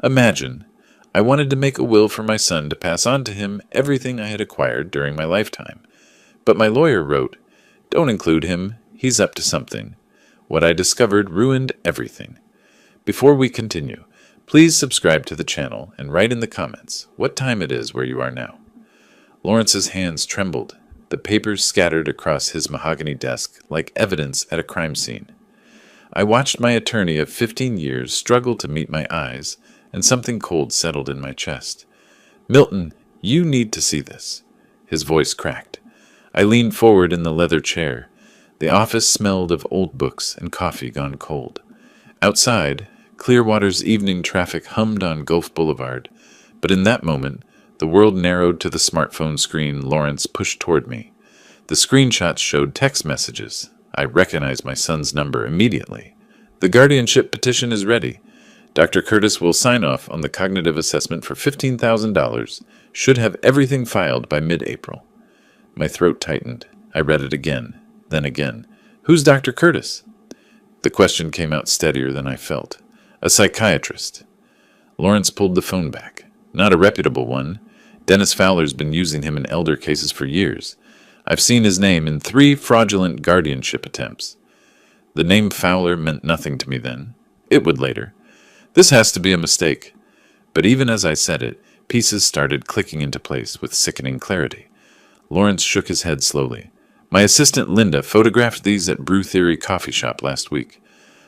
Imagine, I wanted to make a will for my son to pass on to him everything I had acquired during my lifetime. But my lawyer wrote, "Don't include him, he's up to something." What I discovered ruined everything. Before we continue, please subscribe to the channel and write in the comments what time it is where you are now. Lawrence's hands trembled, the papers scattered across his mahogany desk like evidence at a crime scene. I watched my attorney of 15 years struggle to meet my eyes, and something cold settled in my chest. "Milton, you need to see this." His voice cracked. I leaned forward in the leather chair. The office smelled of old books and coffee gone cold. Outside, Clearwater's evening traffic hummed on Gulf Boulevard, but in that moment, the world narrowed to the smartphone screen Lawrence pushed toward me. The screenshots showed text messages. I recognized my son's number immediately. "The guardianship petition is ready. Dr. Curtis will sign off on the cognitive assessment for $15,000. Should have everything filed by mid-April." My throat tightened. I read it again, then again. "Who's Dr. Curtis?" The question came out steadier than I felt. "A psychiatrist." Lawrence pulled the phone back. "Not a reputable one. Dennis Fowler's been using him in elder cases for years. I've seen his name in 3 fraudulent guardianship attempts." The name Fowler meant nothing to me then. It would later. "This has to be a mistake." But even as I said it, pieces started clicking into place with sickening clarity. Lawrence shook his head slowly. "My assistant Linda photographed these at Brew Theory coffee shop last week.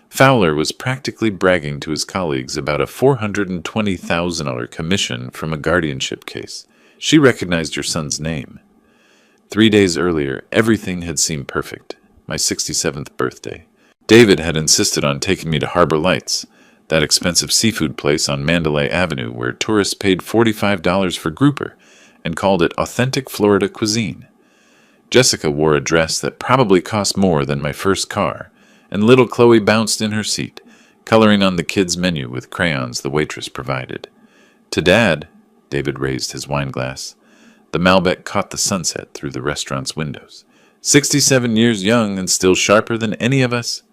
Fowler was practically bragging to his colleagues about a $420,000 commission from a guardianship case. She recognized your son's name. 3 days earlier, everything had seemed perfect. My 67th birthday. David had insisted on taking me to Harbor Lights, that expensive seafood place on Mandalay Avenue where tourists paid $45 for grouper and called it authentic Florida cuisine. Jessica wore a dress that probably cost more than my first car, and little Chloe bounced in her seat, coloring on the kids' menu with crayons the waitress provided. To Dad, David raised his wine glass. The Malbec caught the sunset through the restaurant's windows. 67 years young and still sharper than any of us.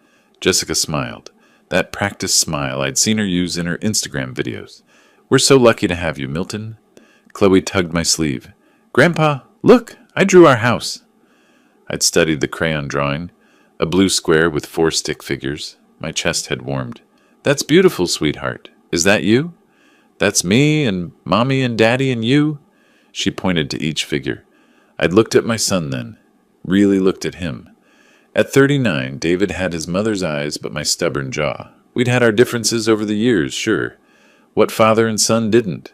Jessica smiled. That practiced smile I'd seen her use in her Instagram videos. "We're so lucky to have you, Milton." Chloe tugged my sleeve. "Grandpa, look, I drew our house." I'd studied the crayon drawing, a blue square with 4 stick figures. My chest had warmed. "That's beautiful, sweetheart. Is that you?" "That's me and Mommy and Daddy and you." She pointed to each figure. I'd looked at my son then, really looked at him. At 39, David had his mother's eyes but my stubborn jaw. We'd had our differences over the years, sure. What father and son didn't?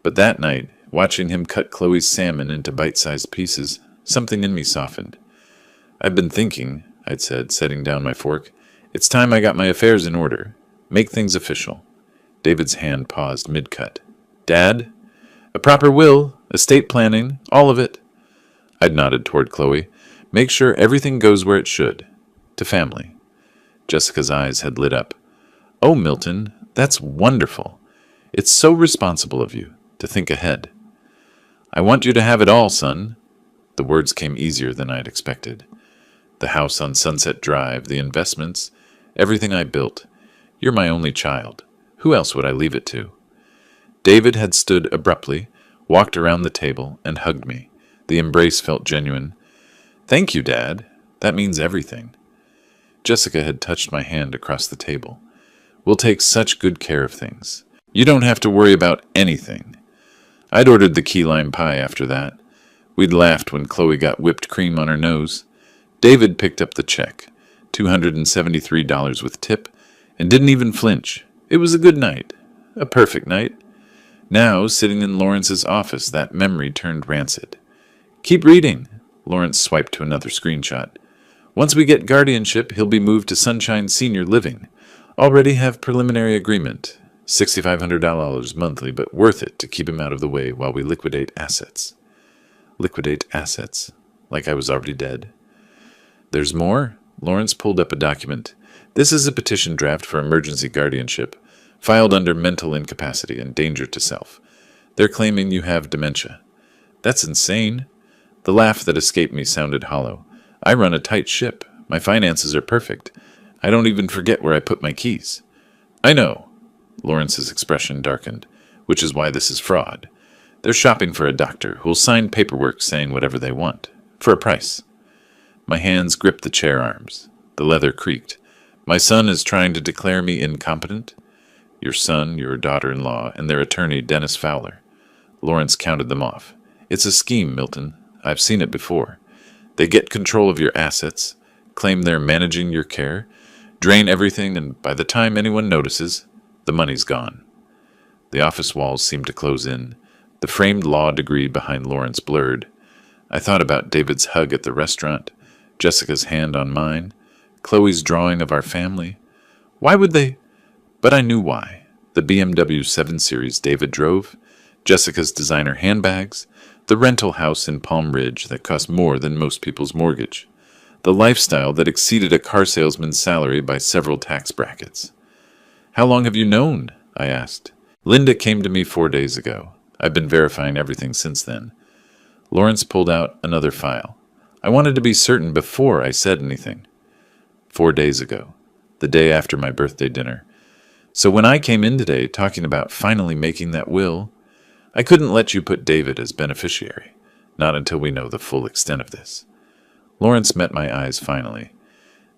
But that night, watching him cut Chloe's salmon into bite-sized pieces, something in me softened. "I've been thinking," I'd said, setting down my fork. "It's time I got my affairs in order. Make things official." David's hand paused mid-cut. "Dad? A proper will, estate planning, all of it." I'd nodded toward Chloe. "Make sure everything goes where it should. To family." Jessica's eyes had lit up. "Oh, Milton, that's wonderful. It's so responsible of you to think ahead." "I want you to have it all, son." The words came easier than I'd expected. The house on Sunset Drive, the investments, everything I built. You're my only child. Who else would I leave it to? David had stood abruptly, walked around the table, and hugged me. The embrace felt genuine. "Thank you, Dad. That means everything." Jessica had touched my hand across the table. "We'll take such good care of things. You don't have to worry about anything." I'd ordered the key lime pie after that. We'd laughed when Chloe got whipped cream on her nose. David picked up the check, $273 with tip, and didn't even flinch. It was a good night. A perfect night. Now, sitting in Lawrence's office, that memory turned rancid. "Keep reading." Lawrence swiped to another screenshot. "Once we get guardianship, he'll be moved to Sunshine Senior Living. Already have preliminary agreement. $6,500 monthly, but worth it to keep him out of the way while we liquidate assets." Liquidate assets? Like I was already dead? "There's more." Lawrence pulled up a document. "This is a petition draft for emergency guardianship, filed under mental incapacity and danger to self. They're claiming you have dementia." "That's insane." The laugh that escaped me sounded hollow. "I run a tight ship. My finances are perfect. I don't even forget where I put my keys." "I know." Lawrence's expression darkened. Which is why this is fraud. They're shopping for a doctor who'll sign paperwork saying whatever they want. For a price. My hands gripped the chair arms. The leather creaked. My son is trying to declare me incompetent? Your son, your daughter-in-law, and their attorney, Dennis Fowler. Lawrence counted them off. It's a scheme, Milton. I've seen it before. They get control of your assets, claim they're managing your care, drain everything, and by the time anyone notices, the money's gone. The office walls seemed to close in. The framed law degree behind Lawrence blurred. I thought about David's hug at the restaurant, Jessica's hand on mine, Chloe's drawing of our family. Why would they? But I knew why. The BMW 7 Series David drove, Jessica's designer handbags, the rental house in Palm Ridge that cost more than most people's mortgage, the lifestyle that exceeded a car salesman's salary by several tax brackets. How long have you known? I asked. Linda came to me 4 days ago. I've been verifying everything since then. Lawrence pulled out another file. I wanted to be certain before I said anything. 4 days ago, the day after my birthday dinner. So when I came in today talking about finally making that will, I couldn't let you put David as beneficiary, not until we know the full extent of this. Lawrence met my eyes finally.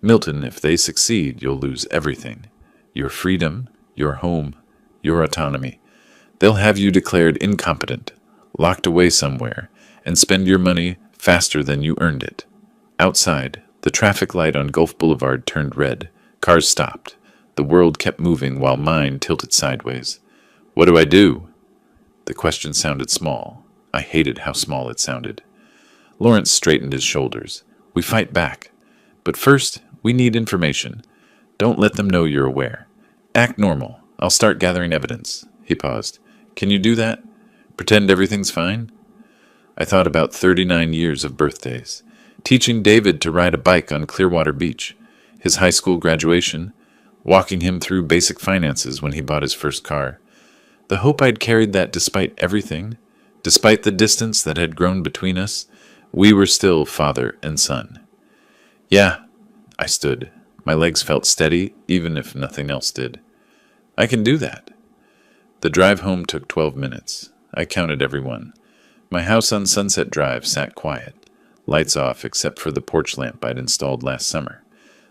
Milton, if they succeed, you'll lose everything. Your freedom, your home, your autonomy. They'll have you declared incompetent, locked away somewhere, and spend your money faster than you earned it. Outside, the traffic light on Gulf Boulevard turned red. Cars stopped. The world kept moving while mine tilted sideways. What do I do? The question sounded small. I hated how small it sounded. Lawrence straightened his shoulders. We fight back. But first, we need information. Don't let them know you're aware. Act normal. I'll start gathering evidence. He paused. Can you do that? Pretend everything's fine? I thought about 39 years of birthdays. Teaching David to ride a bike on Clearwater Beach. His high school graduation. Walking him through basic finances when he bought his first car. The hope I'd carried that despite everything, despite the distance that had grown between us, we were still father and son. Yeah, I stood. My legs felt steady, even if nothing else did. I can do that. The drive home took 12 minutes. I counted every one. My house on Sunset Drive sat quiet, lights off except for the porch lamp I'd installed last summer,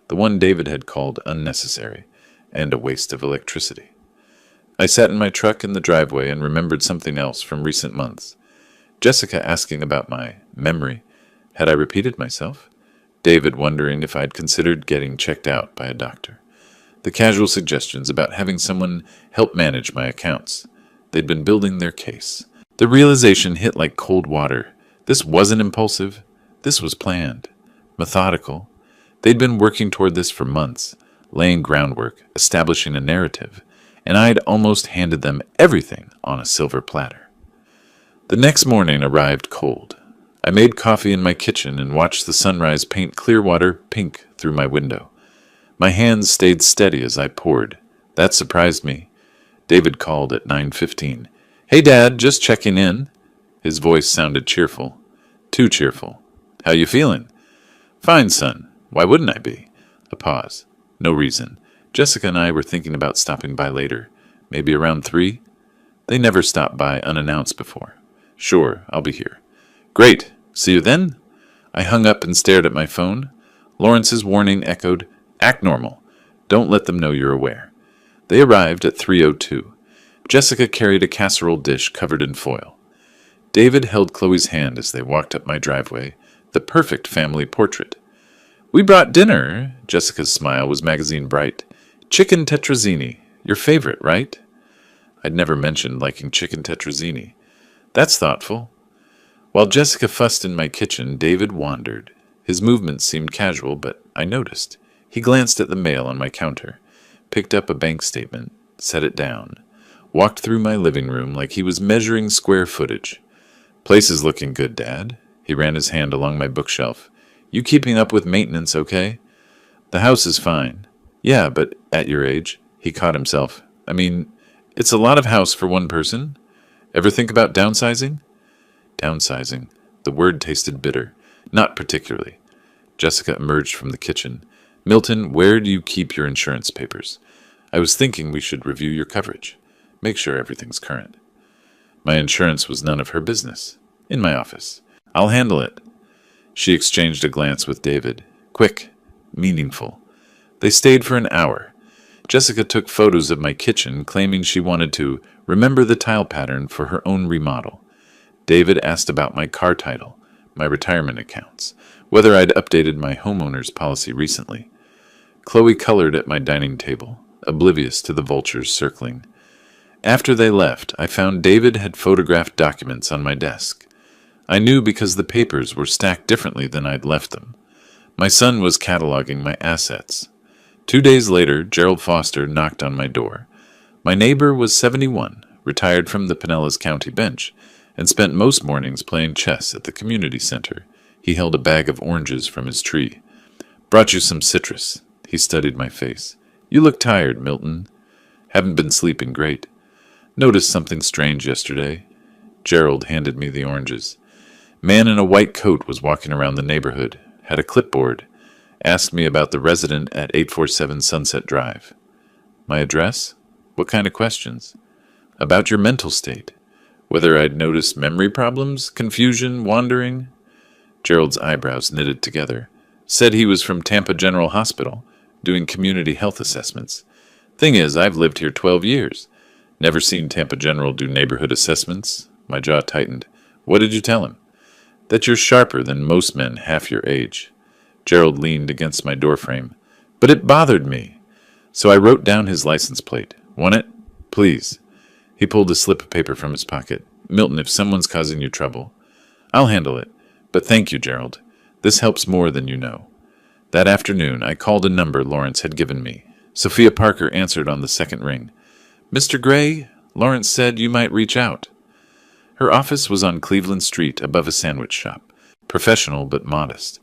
the one David had called unnecessary, and a waste of electricity. I sat in my truck in the driveway and remembered something else from recent months. Jessica asking about my memory. Had I repeated myself? David wondering if I'd considered getting checked out by a doctor. The casual suggestions about having someone help manage my accounts. They'd been building their case. The realization hit like cold water. This wasn't impulsive. This was planned. Methodical. They'd been working toward this for months, laying groundwork, establishing a narrative, and I'd almost handed them everything on a silver platter. The next morning arrived cold. I made coffee in my kitchen and watched the sunrise paint Clearwater pink through my window. My hands stayed steady as I poured. That surprised me. David called at 9:15. Hey, Dad, just checking in. His voice sounded cheerful. Too cheerful. How you feeling? Fine, son. Why wouldn't I be? A pause. No reason. Jessica and I were thinking about stopping by later. Maybe around 3? They never stopped by unannounced before. Sure, I'll be here. Great. See you then? I hung up and stared at my phone. Lawrence's warning echoed, Act normal. Don't let them know you're aware. They arrived at 3:02. Jessica carried a casserole dish covered in foil. David held Chloe's hand as they walked up my driveway, the perfect family portrait. We brought dinner. Jessica's smile was magazine bright. Chicken tetrazzini. Your favorite, right? I'd never mentioned liking chicken tetrazzini. That's thoughtful. While Jessica fussed in my kitchen, David wandered. His movements seemed casual, but I noticed. He glanced at the mail on my counter, picked up a bank statement, set it down, walked through my living room like he was measuring square footage. Place is looking good, Dad. He ran his hand along my bookshelf. You keeping up with maintenance, okay? The house is fine. Yeah, but at your age, he caught himself. I mean, it's a lot of house for one person. Ever think about downsizing? Downsizing. The word tasted bitter. Not particularly. Jessica emerged from the kitchen. Milton, where do you keep your insurance papers? I was thinking we should review your coverage. Make sure everything's current. My insurance was none of her business. In my office. I'll handle it. She exchanged a glance with David. Quick. Meaningful. They stayed for an hour. Jessica took photos of my kitchen, claiming she wanted to remember the tile pattern for her own remodel. David asked about my car title, my retirement accounts, whether I'd updated my homeowner's policy recently. Chloe colored at my dining table, oblivious to the vultures circling. After they left, I found David had photographed documents on my desk. I knew because the papers were stacked differently than I'd left them. My son was cataloging my assets. 2 days later, Gerald Foster knocked on my door. My neighbor was 71, retired from the Pinellas County bench, and spent most mornings playing chess at the community center. He held a bag of oranges from his tree. Brought you some citrus. He studied my face. You look tired, Milton. Haven't been sleeping great. Noticed something strange yesterday. Gerald handed me the oranges. Man in a white coat was walking around the neighborhood, had a clipboard, asked me about the resident at 847 Sunset Drive. My address? What kind of questions? About your mental state. Whether I'd noticed memory problems, confusion, wandering. Gerald's eyebrows knitted together. Said he was from Tampa General Hospital, doing community health assessments. Thing is, I've lived here 12 years. Never seen Tampa General do neighborhood assessments. My jaw tightened. What did you tell him? That you're sharper than most men half your age. Gerald leaned against my doorframe. But it bothered me. So I wrote down his license plate. Want it? Please. He pulled a slip of paper from his pocket. Milton, if someone's causing you trouble. I'll handle it. But thank you, Gerald. This helps more than you know. That afternoon, I called a number Lawrence had given me. Sophia Parker answered on the second ring. Mr. Gray, Lawrence said you might reach out. Her office was on Cleveland Street above a sandwich shop. Professional but modest.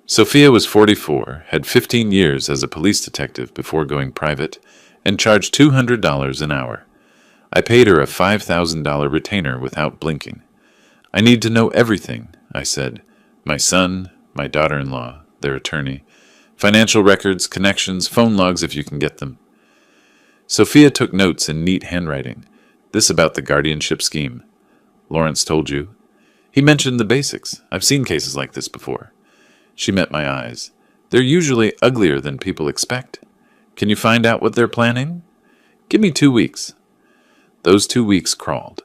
Sophia was 44, had 15 years as a police detective before going private, and charged $200 an hour. I paid her a $5,000 retainer without blinking. I need to know everything, I said. My son, my daughter-in-law, their attorney, financial records, connections, phone logs if you can get them. Sophia took notes in neat handwriting. This about the guardianship scheme. Lawrence told you. He mentioned the basics. I've seen cases like this before. She met my eyes. They're usually uglier than people expect. Can you find out what they're planning? Give me 2 weeks. Those 2 weeks crawled.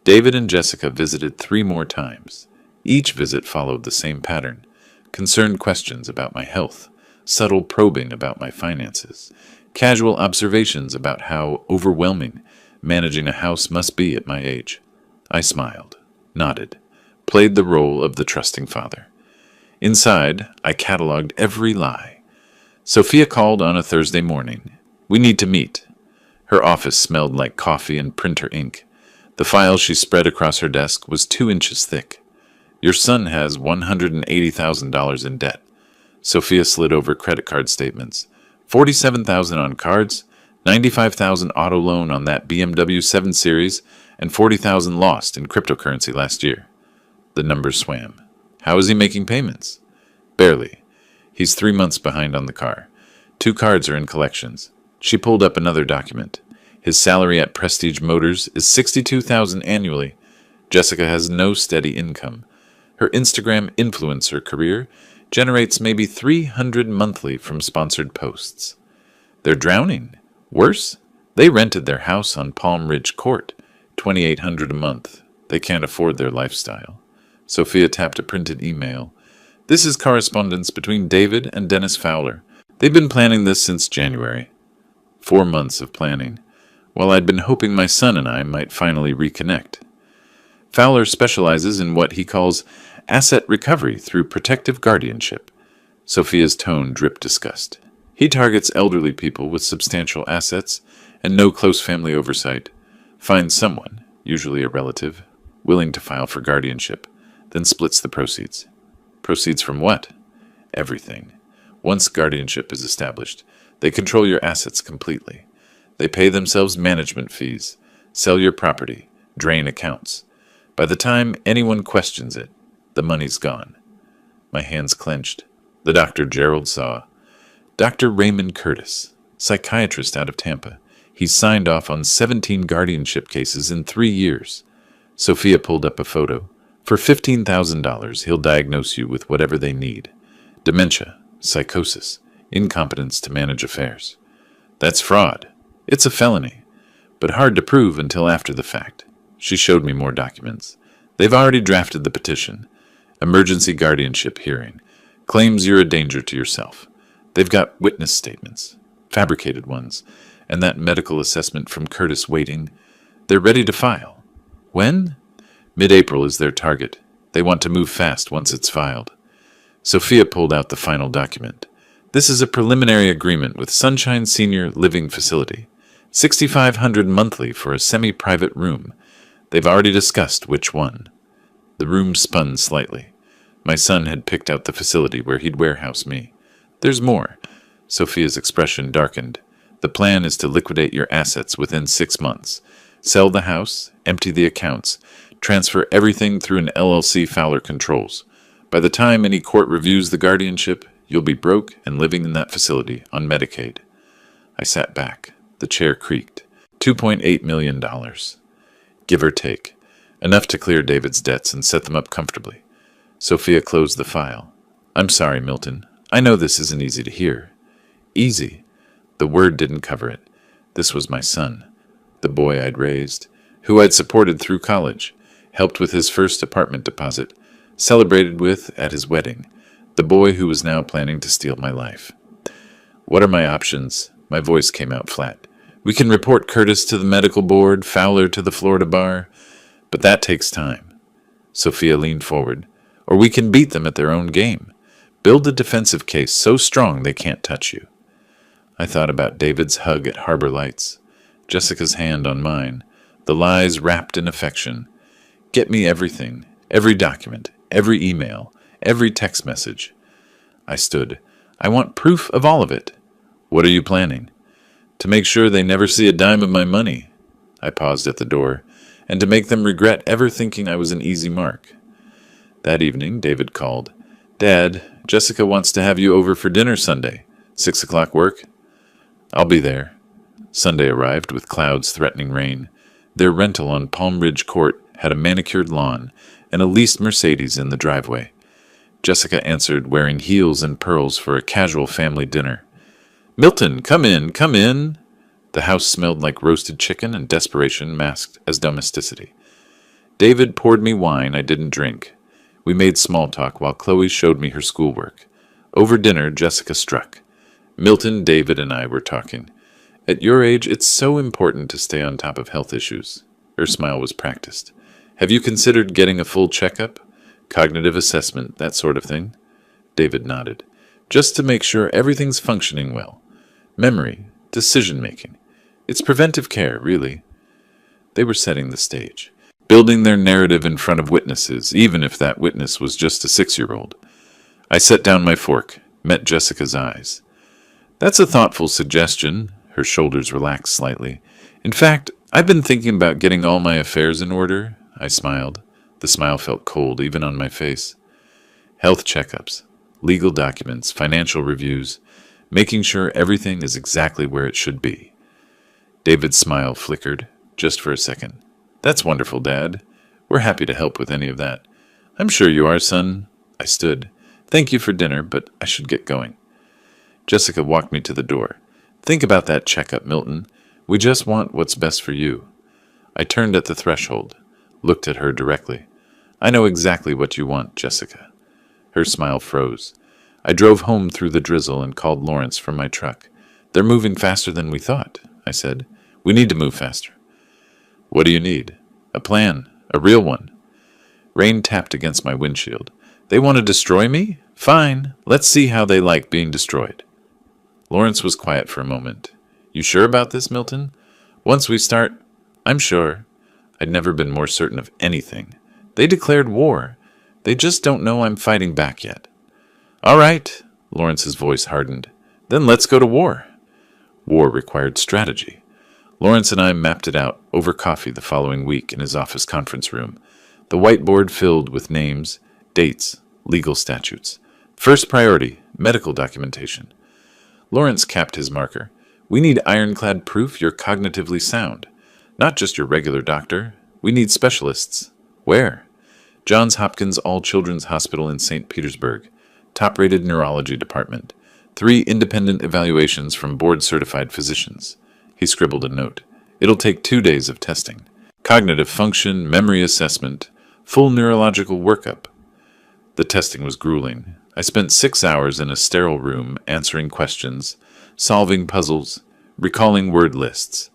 David and Jessica visited 3 more times. Each visit followed the same pattern. Concerned questions about my health, subtle probing about my finances, casual observations about how overwhelming managing a house must be at my age. I smiled, nodded, played the role of the trusting father. Inside, I cataloged every lie. Sophia called on a Thursday morning. We need to meet. Her office smelled like coffee and printer ink. The file she spread across her desk was 2 inches thick. Your son has $180,000 in debt. Sophia slid over credit card statements. $47,000 on cards, $95,000 auto loan on that BMW 7 Series, and $40,000 lost in cryptocurrency last year. The numbers swam. How is he making payments? Barely. He's 3 months behind on the car. 2 cards are in collections. She pulled up another document. His salary at Prestige Motors is $62,000 annually. Jessica has no steady income. Her Instagram influencer career generates maybe $300 monthly from sponsored posts. They're drowning. Worse, they rented their house on Palm Ridge Court, $2,800 a month. They can't afford their lifestyle. Sophia tapped a printed email. This is correspondence between David and Dennis Fowler. They've been planning this since January. 4 months of planning, while I'd been hoping my son and I might finally reconnect. Fowler specializes in what he calls asset recovery through protective guardianship. Sophia's tone dripped disgust. He targets elderly people with substantial assets and no close family oversight. Finds someone, usually a relative, willing to file for guardianship, then splits the proceeds. Proceeds from what? Everything. Once guardianship is established, they control your assets completely. They pay themselves management fees, sell your property, drain accounts. By the time anyone questions it, the money's gone. My hands clenched. The Dr. Gerald saw. Dr. Raymond Curtis, psychiatrist out of Tampa. He's signed off on 17 guardianship cases in 3 years. Sophia pulled up a photo. For $15,000, he'll diagnose you with whatever they need. Dementia, psychosis, incompetence to manage affairs. That's fraud. It's a felony, but hard to prove until after the fact. She showed me more documents. They've already drafted the petition. Emergency guardianship hearing. Claims you're a danger to yourself. They've got witness statements, fabricated ones, and that medical assessment from Curtis waiting. They're ready to file. When? Mid-April is their target. They want to move fast once it's filed. Sophia pulled out the final document. This is a preliminary agreement with Sunshine Senior Living Facility. $6,500 monthly for a semi-private room. They've already discussed which one. The room spun slightly. My son had picked out the facility where he'd warehouse me. There's more. Sophia's expression darkened. The plan is to liquidate your assets within 6 months. Sell the house, empty the accounts, transfer everything through an LLC Fowler controls. By the time any court reviews the guardianship, you'll be broke and living in that facility on Medicaid. I sat back. The chair creaked. $2.8 million. Give or take. Enough to clear David's debts and set them up comfortably. Sophia closed the file. I'm sorry, Milton. I know this isn't easy to hear. Easy. The word didn't cover it. This was my son. The boy I'd raised, who I'd supported through college, helped with his first apartment deposit, celebrated with at his wedding, the boy who was now planning to steal my life. What are my options? My voice came out flat. We can report Curtis to the medical board, Fowler to the Florida bar, but that takes time. Sophia leaned forward. Or we can beat them at their own game. Build a defensive case so strong they can't touch you. I thought about David's hug at Harbor Lights, Jessica's hand on mine, the lies wrapped in affection. Get me everything, every document, every email, every text message. I stood. I want proof of all of it. What are you planning? To make sure they never see a dime of my money. I paused at the door, and to make them regret ever thinking I was an easy mark. That evening, David called. Dad, Jessica wants to have you over for dinner Sunday. 6 o'clock work? I'll be there. Sunday arrived with clouds threatening rain. Their rental on Palm Ridge Court had a manicured lawn and a leased Mercedes in the driveway. Jessica answered, wearing heels and pearls for a casual family dinner. Milton, come in, come in. The house smelled like roasted chicken and desperation masked as domesticity. David poured me wine I didn't drink. We made small talk while Chloe showed me her schoolwork. Over dinner, Jessica struck. Milton, David, and I were talking. At your age, it's so important to stay on top of health issues. Her smile was practiced. Have you considered getting a full checkup? Cognitive assessment, that sort of thing? David nodded. Just to make sure everything's functioning well. Memory, decision-making. It's preventive care, really. They were setting the stage, building their narrative in front of witnesses, even if that witness was just a 6-year-old. I set down my fork, met Jessica's eyes. That's a thoughtful suggestion. Her shoulders relaxed slightly. In fact, I've been thinking about getting all my affairs in order. I smiled. The smile felt cold, even on my face. Health checkups, legal documents, financial reviews, making sure everything is exactly where it should be. David's smile flickered, just for a second. That's wonderful, Dad. We're happy to help with any of that. I'm sure you are, son. I stood. Thank you for dinner, but I should get going. Jessica walked me to the door. Think about that checkup, Milton. We just want what's best for you. I turned at the threshold, looked at her directly. I know exactly what you want, Jessica. Her smile froze. I drove home through the drizzle and called Lawrence from my truck. They're moving faster than we thought, I said. We need to move faster. What do you need? A plan, a real one. Rain tapped against my windshield. They want to destroy me? Fine. Let's see how they like being destroyed. Lawrence was quiet for a moment. You sure about this, Milton? Once we start, I'm sure. I'd never been more certain of anything. They declared war. They just don't know I'm fighting back yet. All right, Lawrence's voice hardened. Then let's go to war. War required strategy. Lawrence and I mapped it out over coffee the following week in his office conference room, the whiteboard filled with names, dates, legal statutes. First priority, medical documentation. Lawrence capped his marker. We need ironclad proof you're cognitively sound. Not just your regular doctor. We need specialists. Where? Johns Hopkins All Children's Hospital in St. Petersburg. Top-rated neurology department. 3 independent evaluations from board-certified physicians. He scribbled a note. It'll take 2 days of testing. Cognitive function, memory assessment, full neurological workup. The testing was grueling. I spent 6 hours in a sterile room answering questions, solving puzzles, recalling word lists.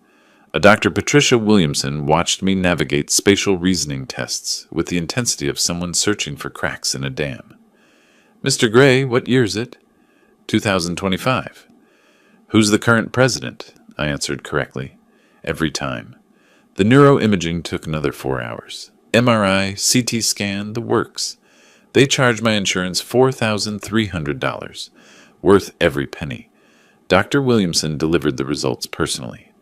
A Dr. Patricia Williamson watched me navigate spatial reasoning tests with the intensity of someone searching for cracks in a dam. Mr. Gray, what year is it? 2025. Who's the current president? I answered correctly. Every time. The neuroimaging took another 4 hours. MRI, CT scan, the works. They charged my insurance $4,300. Worth every penny. Dr. Williamson delivered the results personally.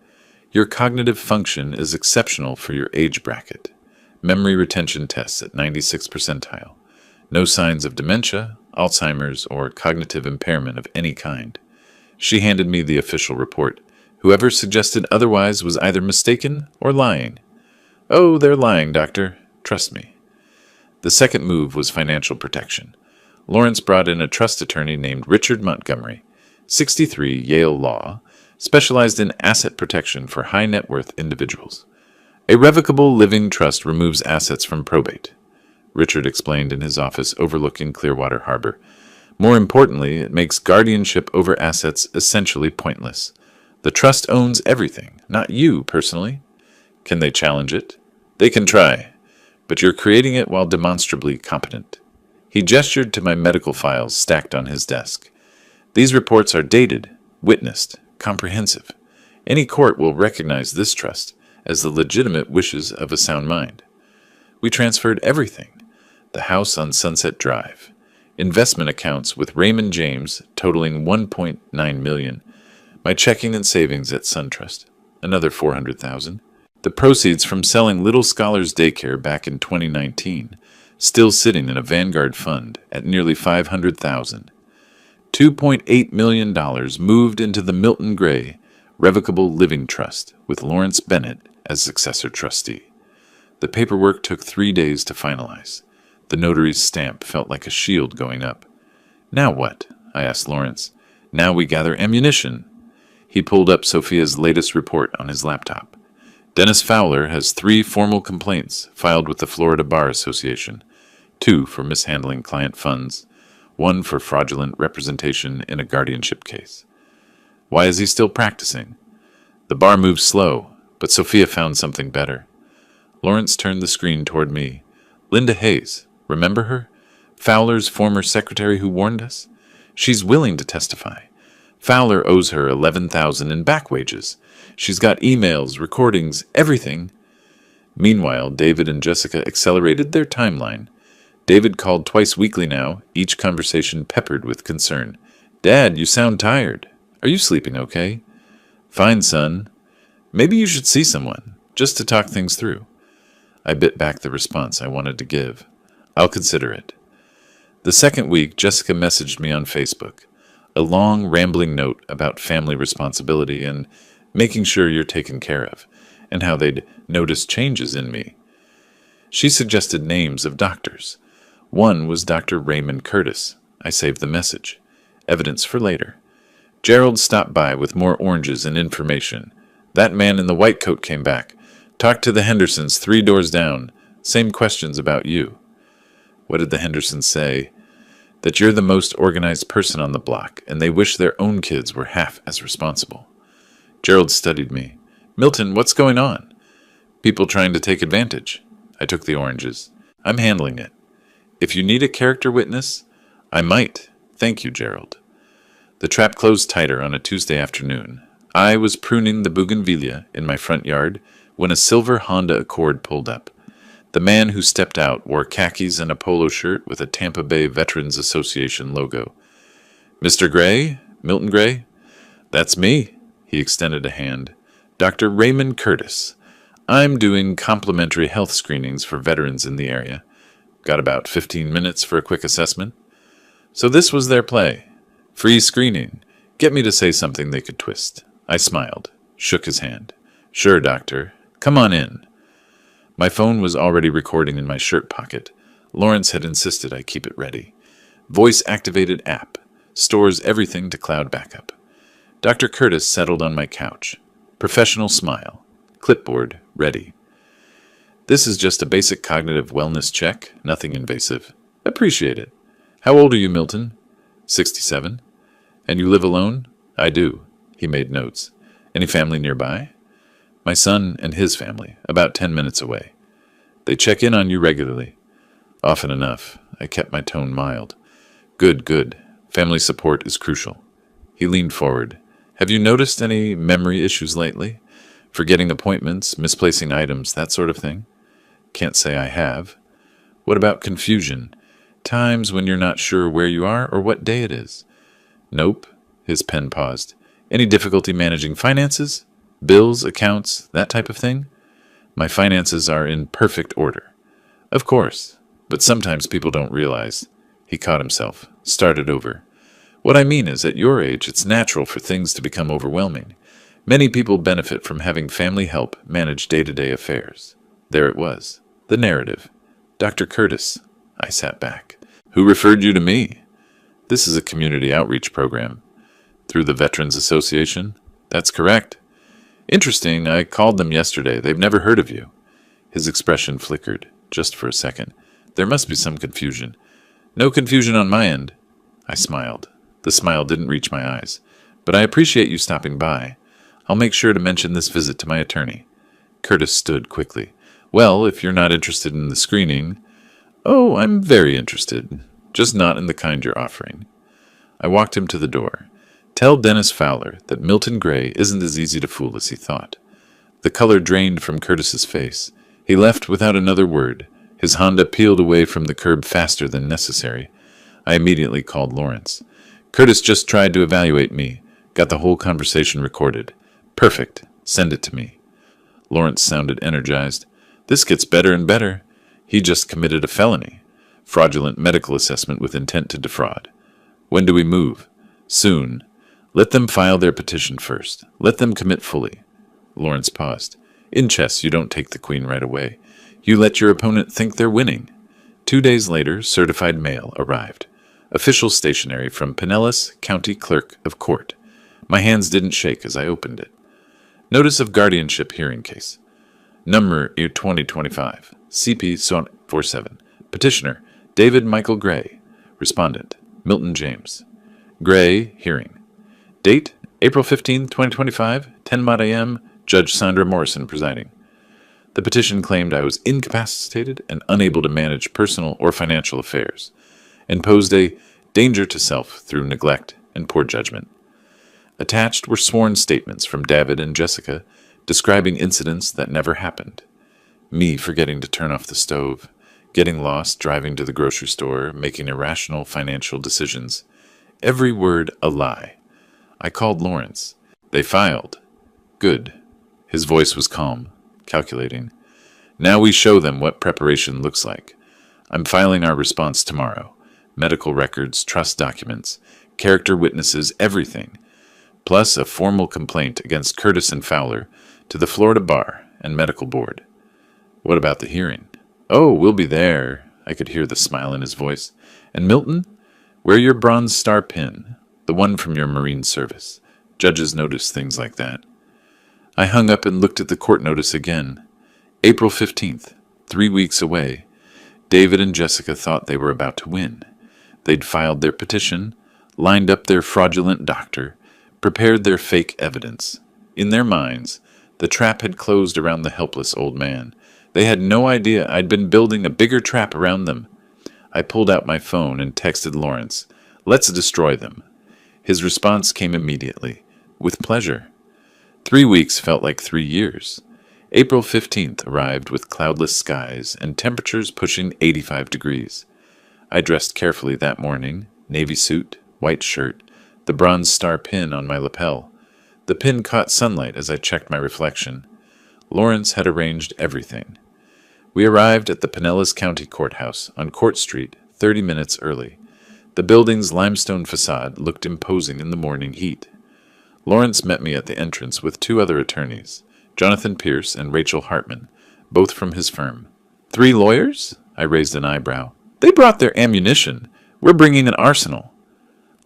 Your cognitive function is exceptional for your age bracket. Memory retention tests at 96th percentile. No signs of dementia, Alzheimer's, or cognitive impairment of any kind. She handed me the official report. Whoever suggested otherwise was either mistaken or lying. Oh, they're lying, doctor. Trust me. The second move was financial protection. Lawrence brought in a trust attorney named Richard Montgomery, 63, Yale Law, specialized in asset protection for high net worth individuals. A revocable living trust removes assets from probate, Richard explained in his office overlooking Clearwater Harbor. More importantly, it makes guardianship over assets essentially pointless. The trust owns everything, not you personally. Can they challenge it? They can try, but you're creating it while demonstrably competent. He gestured to my medical files stacked on his desk. These reports are dated, witnessed, comprehensive. Any court will recognize this trust as the legitimate wishes of a sound mind. We transferred everything. The house on Sunset Drive. Investment accounts with Raymond James totaling $1.9 million. My checking and savings at SunTrust, another $400,000. The proceeds from selling Little Scholars Daycare back in 2019, still sitting in a Vanguard fund at nearly $500,000. $2.8 million moved into the Milton Gray Revocable Living Trust with Lawrence Bennett as successor trustee. The paperwork took 3 days to finalize. The notary's stamp felt like a shield going up. Now what? I asked Lawrence. Now we gather ammunition. He pulled up Sophia's latest report on his laptop. Dennis Fowler has 3 formal complaints filed with the Florida Bar Association, 2 for mishandling client funds, 1 for fraudulent representation in a guardianship case. Why is he still practicing? The bar moves slow, but Sophia found something better. Lawrence turned the screen toward me. Linda Hayes, remember her? Fowler's former secretary who warned us? She's willing to testify. Fowler owes her $11,000 in back wages. She's got emails, recordings, everything. Meanwhile, David and Jessica accelerated their timeline. David called twice weekly now, each conversation peppered with concern. Dad, you sound tired. Are you sleeping okay? Fine, son. Maybe you should see someone, just to talk things through. I bit back the response I wanted to give. I'll consider it. The second week, Jessica messaged me on Facebook. A long, rambling note about family responsibility and making sure you're taken care of, and how they'd noticed changes in me. She suggested names of doctors. One was Dr. Raymond Curtis. I saved the message. Evidence for later. Gerald stopped by with more oranges and information. That man in the white coat came back. Talked to the Hendersons 3 doors down. Same questions about you. What did the Hendersons say? That you're the most organized person on the block, and they wish their own kids were half as responsible. Gerald studied me. Milton, what's going on? People trying to take advantage. I took the oranges. I'm handling it. If you need a character witness, I might. Thank you, Gerald. The trap closed tighter on a Tuesday afternoon. I was pruning the bougainvillea in my front yard when a silver Honda Accord pulled up. The man who stepped out wore khakis and a polo shirt with a Tampa Bay Veterans Association logo. Mr. Gray? Milton Gray? That's me. He extended a hand. Dr. Raymond Curtis. I'm doing complimentary health screenings for veterans in the area. Got about 15 minutes for a quick assessment. So this was their play. Free screening. Get me to say something they could twist. I smiled, shook his hand. Sure, doctor. Come on in. My phone was already recording in my shirt pocket. Lawrence had insisted I keep it ready. Voice-activated app. Stores everything to cloud backup. Dr. Curtis settled on my couch. Professional smile. Clipboard ready. This is just a basic cognitive wellness check, nothing invasive. Appreciate it. How old are you, Milton? 67. And you live alone? I do. He made notes. Any family nearby? My son and his family, about 10 minutes away. They check in on you regularly. Often enough. I kept my tone mild. Good, good. Family support is crucial. He leaned forward. Have you noticed any memory issues lately? Forgetting appointments, misplacing items, that sort of thing? Can't say I have. What about confusion? Times when you're not sure where you are or what day it is? Nope. His pen paused. Any difficulty managing finances? Bills, accounts, that type of thing? My finances are in perfect order. Of course, but sometimes people don't realize. He caught himself, started over. What I mean is, at your age, it's natural for things to become overwhelming. Many people benefit from having family help manage day-to-day affairs. There it was, the narrative. Dr. Curtis. I sat back. Who referred you to me? This is a community outreach program. Through the Veterans Association? That's correct. Interesting, I called them yesterday. They've never heard of you. His expression flickered, just for a second. There must be some confusion. No confusion on my end. I smiled. The smile didn't reach my eyes. But I appreciate you stopping by. I'll make sure to mention this visit to my attorney. Curtis stood quickly. Well, if you're not interested in the screening... Oh, I'm very interested. Just not in the kind you're offering. I walked him to the door. Tell Dennis Fowler that Milton Gray isn't as easy to fool as he thought. The color drained from Curtis's face. He left without another word. His Honda peeled away from the curb faster than necessary. I immediately called Lawrence. Curtis just tried to evaluate me. Got the whole conversation recorded. Perfect. Send it to me. Lawrence sounded energized. This gets better and better. He just committed a felony. Fraudulent medical assessment with intent to defraud. When do we move? Soon. Let them file their petition first. Let them commit fully. Lawrence paused. In chess, you don't take the queen right away. You let your opponent think they're winning. 2 days later, certified mail arrived. Official stationery from Pinellas County Clerk of Court. My hands didn't shake as I opened it. Notice of guardianship hearing case. Number 2025. CP 47. Petitioner, David Michael Gray. Respondent, Milton James. Gray, hearing. Date, April 15, 2025, 10 a.m., Judge Sandra Morrison presiding. The petition claimed I was incapacitated and unable to manage personal or financial affairs, and posed a danger to self through neglect and poor judgment. Attached were sworn statements from David and Jessica describing incidents that never happened. Me forgetting to turn off the stove, getting lost driving to the grocery store, making irrational financial decisions. Every word a lie. I called Lawrence. They filed. Good. His voice was calm, calculating. Now we show them what preparation looks like. I'm filing our response tomorrow. Medical records, trust documents, character witnesses, everything. Plus a formal complaint against Curtis and Fowler to the Florida Bar and Medical Board. What about the hearing? Oh, we'll be there. I could hear the smile in his voice. And Milton? Wear your Bronze Star pin. The one from your Marine service. Judges notice things like that. I hung up and looked at the court notice again. April 15th, 3 weeks away. David and Jessica thought they were about to win. They'd filed their petition, lined up their fraudulent doctor, prepared their fake evidence. In their minds, the trap had closed around the helpless old man. They had no idea I'd been building a bigger trap around them. I pulled out my phone and texted Lawrence, "Let's destroy them." His response came immediately. With pleasure. 3 weeks felt like 3 years. April 15th arrived with cloudless skies and temperatures pushing 85 degrees. I dressed carefully that morning, navy suit, white shirt, the Bronze Star pin on my lapel. The pin caught sunlight as I checked my reflection. Lawrence had arranged everything. We arrived at the Pinellas County Courthouse on Court Street 30 minutes early. The building's limestone facade looked imposing in the morning heat. Lawrence met me at the entrance with two other attorneys, Jonathan Pierce and Rachel Hartman, both from his firm. 3 lawyers? I raised an eyebrow. They brought their ammunition. We're bringing an arsenal.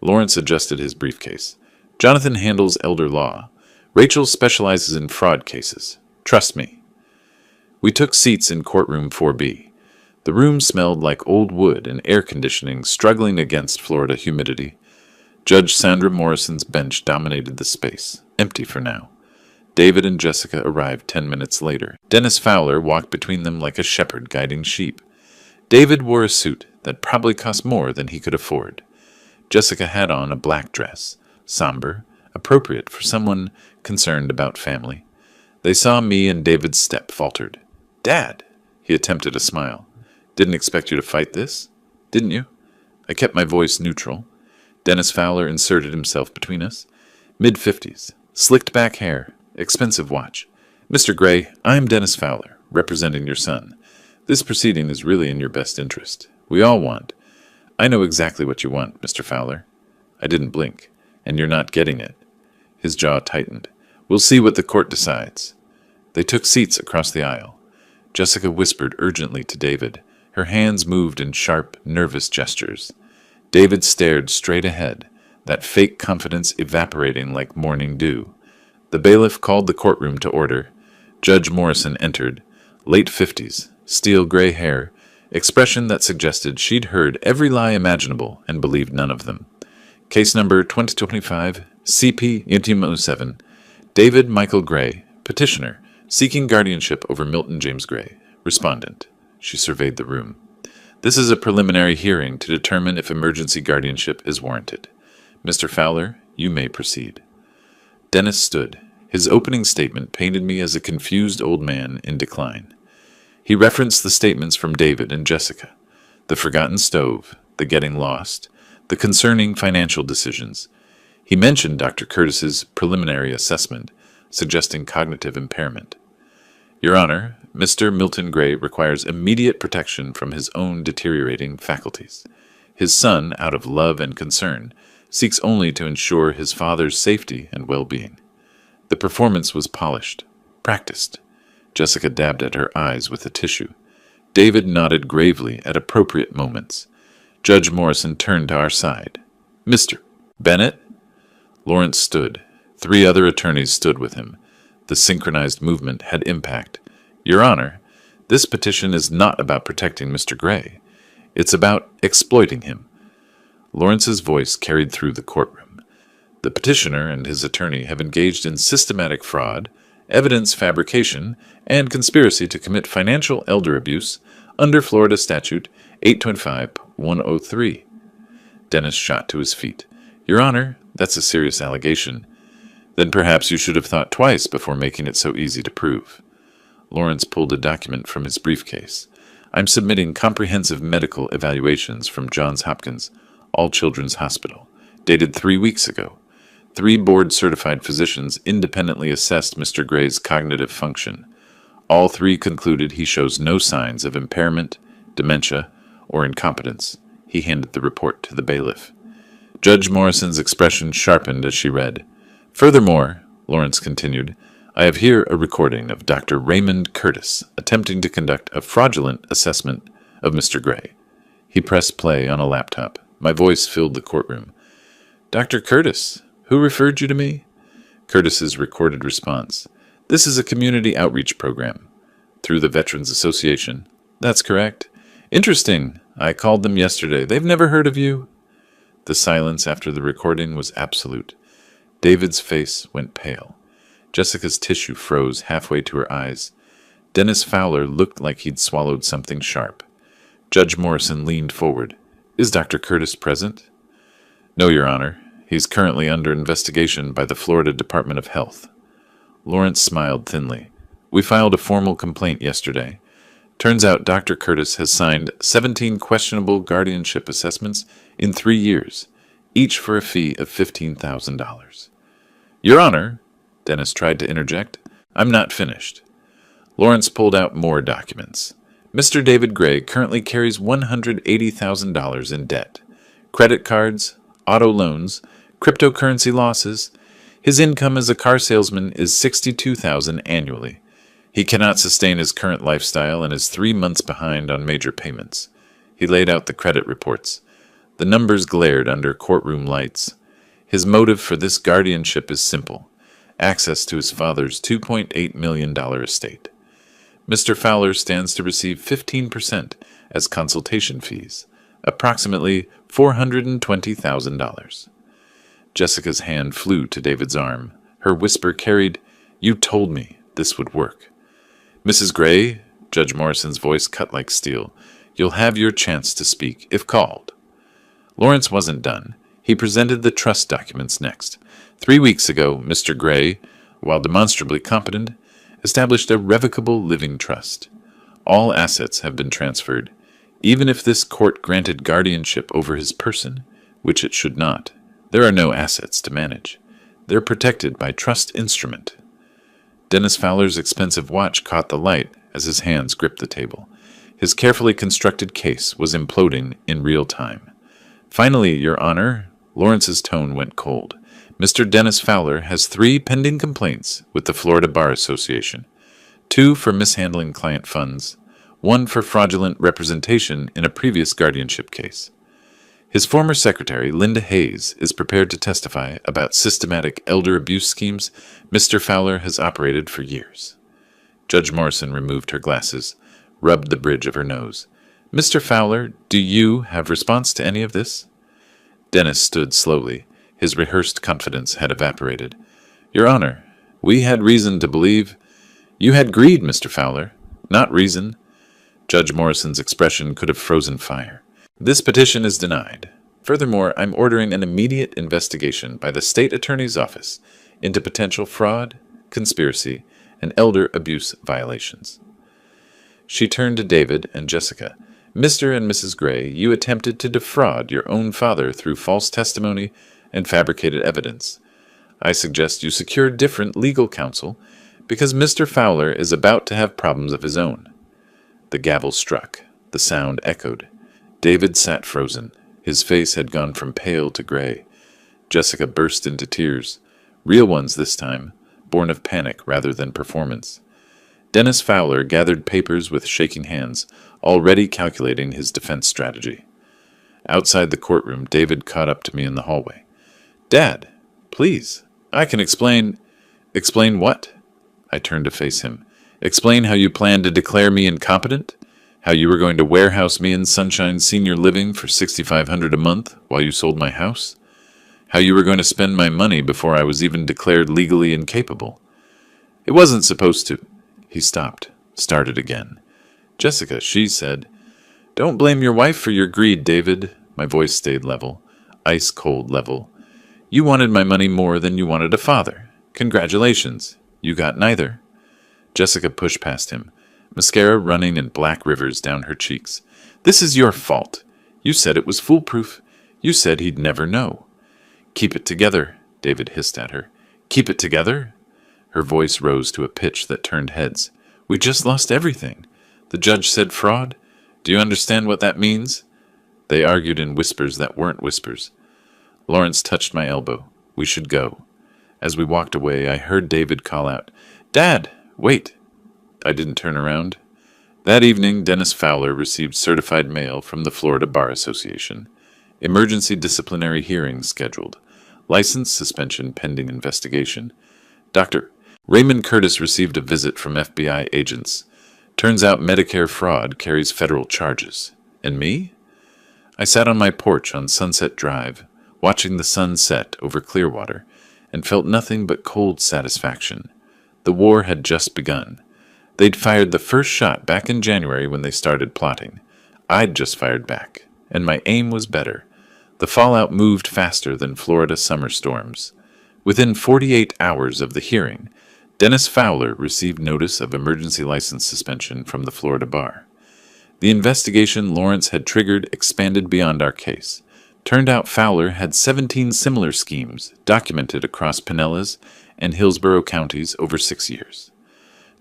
Lawrence adjusted his briefcase. Jonathan handles elder law. Rachel specializes in fraud cases. Trust me. We took seats in courtroom 4B. The room smelled like old wood and air conditioning struggling against Florida humidity. Judge Sandra Morrison's bench dominated the space, empty for now. David and Jessica arrived 10 minutes later. Dennis Fowler walked between them like a shepherd guiding sheep. David wore a suit that probably cost more than he could afford. Jessica had on a black dress, somber, appropriate for someone concerned about family. They saw me and David's step faltered. "Dad!" He attempted a smile. "Didn't expect you to fight this, didn't you?" I kept my voice neutral. Dennis Fowler inserted himself between us. Mid-50s, slicked back hair, expensive watch. "Mr. Gray, I'm Dennis Fowler, representing your son. This proceeding is really in your best interest. We all want. I know exactly what you want, Mr. Fowler." I didn't blink. "And you're not getting it." His jaw tightened. "We'll see what the court decides." They took seats across the aisle. Jessica whispered urgently to David. Her hands moved in sharp, nervous gestures. David stared straight ahead, that fake confidence evaporating like morning dew. The bailiff called the courtroom to order. Judge Morrison entered, late 50s, steel gray hair, expression that suggested she'd heard every lie imaginable and believed none of them. Case number 2025, CP 7, David Michael Gray, petitioner, seeking guardianship over Milton James Gray. Respondent. She surveyed the room. "This is a preliminary hearing to determine if emergency guardianship is warranted. Mr. Fowler, you may proceed." Dennis stood. His opening statement painted me as a confused old man in decline. He referenced the statements from David and Jessica, the forgotten stove, the getting lost, the concerning financial decisions. He mentioned Dr. Curtis's preliminary assessment, suggesting cognitive impairment. "Your Honor, Mr. Milton Gray requires immediate protection from his own deteriorating faculties. His son, out of love and concern, seeks only to ensure his father's safety and well-being." The performance was polished, practiced. Jessica dabbed at her eyes with a tissue. David nodded gravely at appropriate moments. Judge Morrison turned to our side. "Mr. Bennett?" Lawrence stood. 3 other attorneys stood with him. The synchronized movement had impact. "Your Honor, this petition is not about protecting Mr. Gray. It's about exploiting him." Lawrence's voice carried through the courtroom. "The petitioner and his attorney have engaged in systematic fraud, evidence fabrication, and conspiracy to commit financial elder abuse under Florida Statute 825-103. Dennis shot to his feet. "Your Honor, that's a serious allegation. Then perhaps you should have thought twice before making it so easy to prove." Lawrence pulled a document from his briefcase. "I'm submitting comprehensive medical evaluations from Johns Hopkins, All Children's Hospital, dated 3 weeks ago. 3 board-certified physicians independently assessed Mr. Gray's cognitive function. All 3 concluded he shows no signs of impairment, dementia, or incompetence." He handed the report to the bailiff. Judge Morrison's expression sharpened as she read. "Furthermore," Lawrence continued, "I have here a recording of Dr. Raymond Curtis attempting to conduct a fraudulent assessment of Mr. Gray." He pressed play on a laptop. My voice filled the courtroom. "Dr. Curtis, who referred you to me?" Curtis's recorded response. "This is a community outreach program. Through the Veterans Association." "That's correct." "Interesting. I called them yesterday. They've never heard of you?" The silence after the recording was absolute. David's face went pale. Jessica's tissue froze halfway to her eyes. Dennis Fowler looked like he'd swallowed something sharp. Judge Morrison leaned forward. "Is Dr. Curtis present?" "No, Your Honor. He's currently under investigation by the Florida Department of Health." Lawrence smiled thinly. "We filed a formal complaint yesterday. Turns out Dr. Curtis has signed 17 questionable guardianship assessments in 3 years, each for a fee of $15,000. "Your Honor," Dennis tried to interject, "I'm not finished." Lawrence pulled out more documents. "Mr. David Gray currently carries $180,000 in debt. Credit cards, auto loans, cryptocurrency losses. His income as a car salesman is $62,000 annually. He cannot sustain his current lifestyle and is 3 months behind on major payments. He laid out the credit reports. The numbers glared under courtroom lights. His motive for this guardianship is simple: access to his father's $2.8 million estate. Mr. Fowler stands to receive 15% as consultation fees, approximately $420,000. Jessica's hand flew to David's arm. Her whisper carried, "You told me this would work." "Mrs. Gray," Judge Morrison's voice cut like steel, "you'll have your chance to speak, if called." Lawrence wasn't done. He presented the trust documents next. 3 weeks ago, Mr. Gray, while demonstrably competent, established a revocable living trust. All assets have been transferred, even if this court granted guardianship over his person, which it should not. There are no assets to manage. They're protected by trust instrument. Dennis Fowler's expensive watch caught the light as his hands gripped the table. His carefully constructed case was imploding in real time. "Finally, Your Honor," Lawrence's tone went cold. "Mr. Dennis Fowler has 3 pending complaints with the Florida Bar Association. 2 for mishandling client funds, 1 for fraudulent representation in a previous guardianship case. His former secretary, Linda Hayes, is prepared to testify about systematic elder abuse schemes Mr. Fowler has operated for years." Judge Morrison removed her glasses, rubbed the bridge of her nose. "Mr. Fowler, do you have response to any of this?" Dennis stood slowly. His rehearsed confidence had evaporated. "Your Honor, we had reason to believe—" "You had greed, Mr. Fowler, not reason." Judge Morrison's expression could have frozen fire. "This petition is denied. Furthermore, I'm ordering an immediate investigation by the State Attorney's Office into potential fraud, conspiracy, and elder abuse violations." She turned to David and Jessica. "Mr. and Mrs. Gray, you attempted to defraud your own father through false testimony and fabricated evidence. I suggest you secure different legal counsel because Mr. Fowler is about to have problems of his own." The gavel struck. The sound echoed. David sat frozen. His face had gone from pale to gray. Jessica burst into tears, real ones this time, born of panic rather than performance. Dennis Fowler gathered papers with shaking hands, already calculating his defense strategy. Outside the courtroom, David caught up to me in the hallway. "Dad, please, I can explain—" "Explain what?" I turned to face him. "Explain how you planned to declare me incompetent? How you were going to warehouse me in Sunshine Senior Living for $6,500 a month while you sold my house? How you were going to spend my money before I was even declared legally incapable? It wasn't supposed to." He stopped, started again. "Jessica," she said. "Don't blame your wife for your greed, David." My voice stayed level, ice-cold level. "You wanted my money more than you wanted a father. Congratulations. You got neither." Jessica pushed past him, mascara running in black rivers down her cheeks. "This is your fault. You said it was foolproof. You said he'd never know." "Keep it together," David hissed at her. "Keep it together?" Her voice rose to a pitch that turned heads. "We just lost everything. The judge said fraud. Do you understand what that means?" They argued in whispers that weren't whispers. Lawrence touched my elbow. We should go. As we walked away, I heard David call out, "Dad, wait." I didn't turn around. That evening, Dennis Fowler received certified mail from the Florida Bar Association. Emergency disciplinary hearings scheduled. License suspension pending investigation. Dr. Raymond Curtis received a visit from FBI agents. Turns out Medicare fraud carries federal charges. And me? I sat on my porch on Sunset Drive, watching the sun set over Clearwater, and felt nothing but cold satisfaction. The war had just begun. They'd fired the first shot back in January when they started plotting. I'd just fired back, and my aim was better. The fallout moved faster than Florida summer storms. Within 48 hours of the hearing, Dennis Fowler received notice of emergency license suspension from the Florida Bar. The investigation Lawrence had triggered expanded beyond our case. Turned out Fowler had 17 similar schemes documented across Pinellas and Hillsborough counties over 6 years.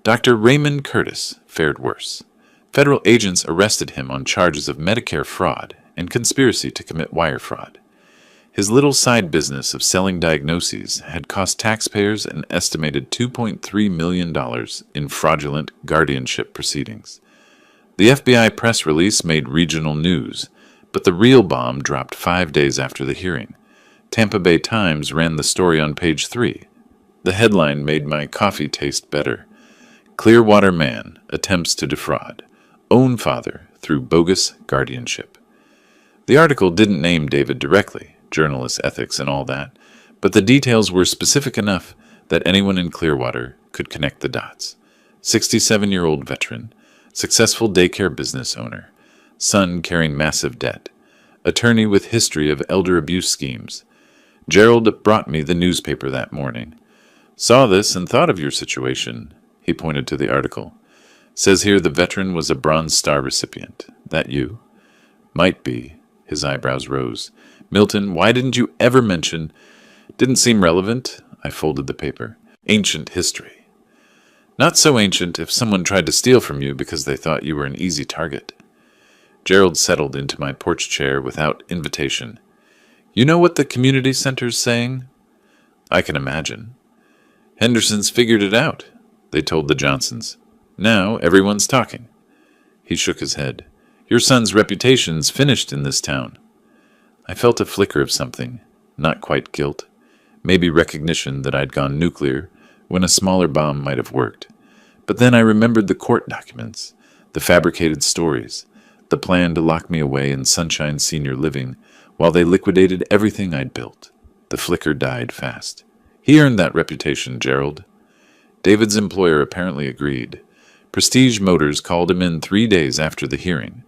Dr. Raymond Curtis fared worse. Federal agents arrested him on charges of Medicare fraud and conspiracy to commit wire fraud. His little side business of selling diagnoses had cost taxpayers an estimated $2.3 million in fraudulent guardianship proceedings. The FBI press release made regional news, but the real bomb dropped 5 days after the hearing. Tampa Bay Times ran the story on page 3. The headline made my coffee taste better. Clearwater man attempts to defraud own father through bogus guardianship. The article didn't name David directly, journalist ethics and all that, but the details were specific enough that anyone in Clearwater could connect the dots. 67-year-old veteran, successful daycare business owner, son carrying massive debt, attorney with history of elder abuse schemes. Gerald brought me the newspaper that morning. Saw this and thought of your situation. He pointed to the article. Says here the veteran was a Bronze Star recipient. That you? Might be. His eyebrows rose. Milton, why didn't you ever mention? Didn't seem relevant. I folded the paper. Ancient history. Not so ancient if someone tried to steal from you because they thought you were an easy target. Gerald settled into my porch chair without invitation. You know what the community center's saying? I can imagine. Henderson's figured it out, they told the Johnsons. Now everyone's talking. He shook his head. Your son's reputation's finished in this town. I felt a flicker of something, not quite guilt, maybe recognition that I'd gone nuclear when a smaller bomb might have worked. But then I remembered the court documents, the fabricated stories, the plan to lock me away in Sunshine Senior Living while they liquidated everything I'd built. The flicker died fast. He earned that reputation, Gerald. David's employer apparently agreed. Prestige Motors called him in 3 days after the hearing.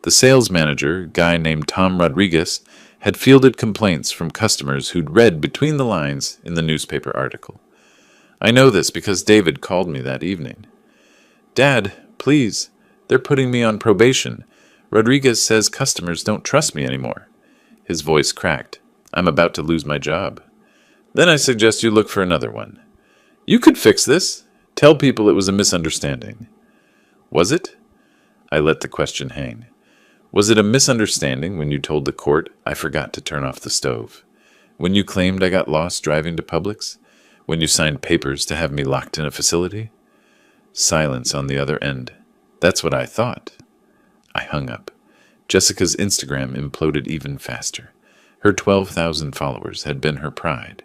The sales manager, a guy named Tom Rodriguez, had fielded complaints from customers who'd read between the lines in the newspaper article. I know this because David called me that evening. Dad, please, they're putting me on probation. Rodriguez says customers don't trust me anymore. His voice cracked. I'm about to lose my job. Then I suggest you look for another one. You could fix this. Tell people it was a misunderstanding. Was it? I let the question hang. Was it a misunderstanding when you told the court I forgot to turn off the stove? When you claimed I got lost driving to Publix? When you signed papers to have me locked in a facility? Silence on the other end. That's what I thought. I hung up. Jessica's Instagram imploded even faster. Her 12,000 followers had been her pride.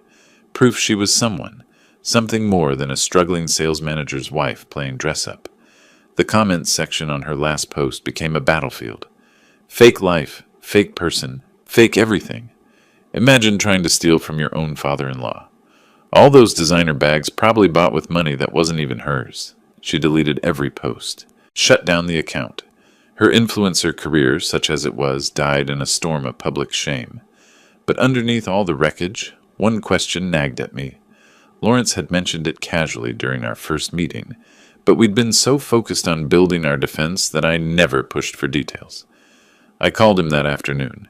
Proof she was someone, something more than a struggling sales manager's wife playing dress-up. The comments section on her last post became a battlefield. Fake life, fake person, fake everything. Imagine trying to steal from your own father-in-law. All those designer bags probably bought with money that wasn't even hers. She deleted every post, shut down the account. Her influencer career, such as it was, died in a storm of public shame. But underneath all the wreckage, one question nagged at me. Lawrence had mentioned it casually during our first meeting, but we'd been so focused on building our defense that I never pushed for details. I called him that afternoon.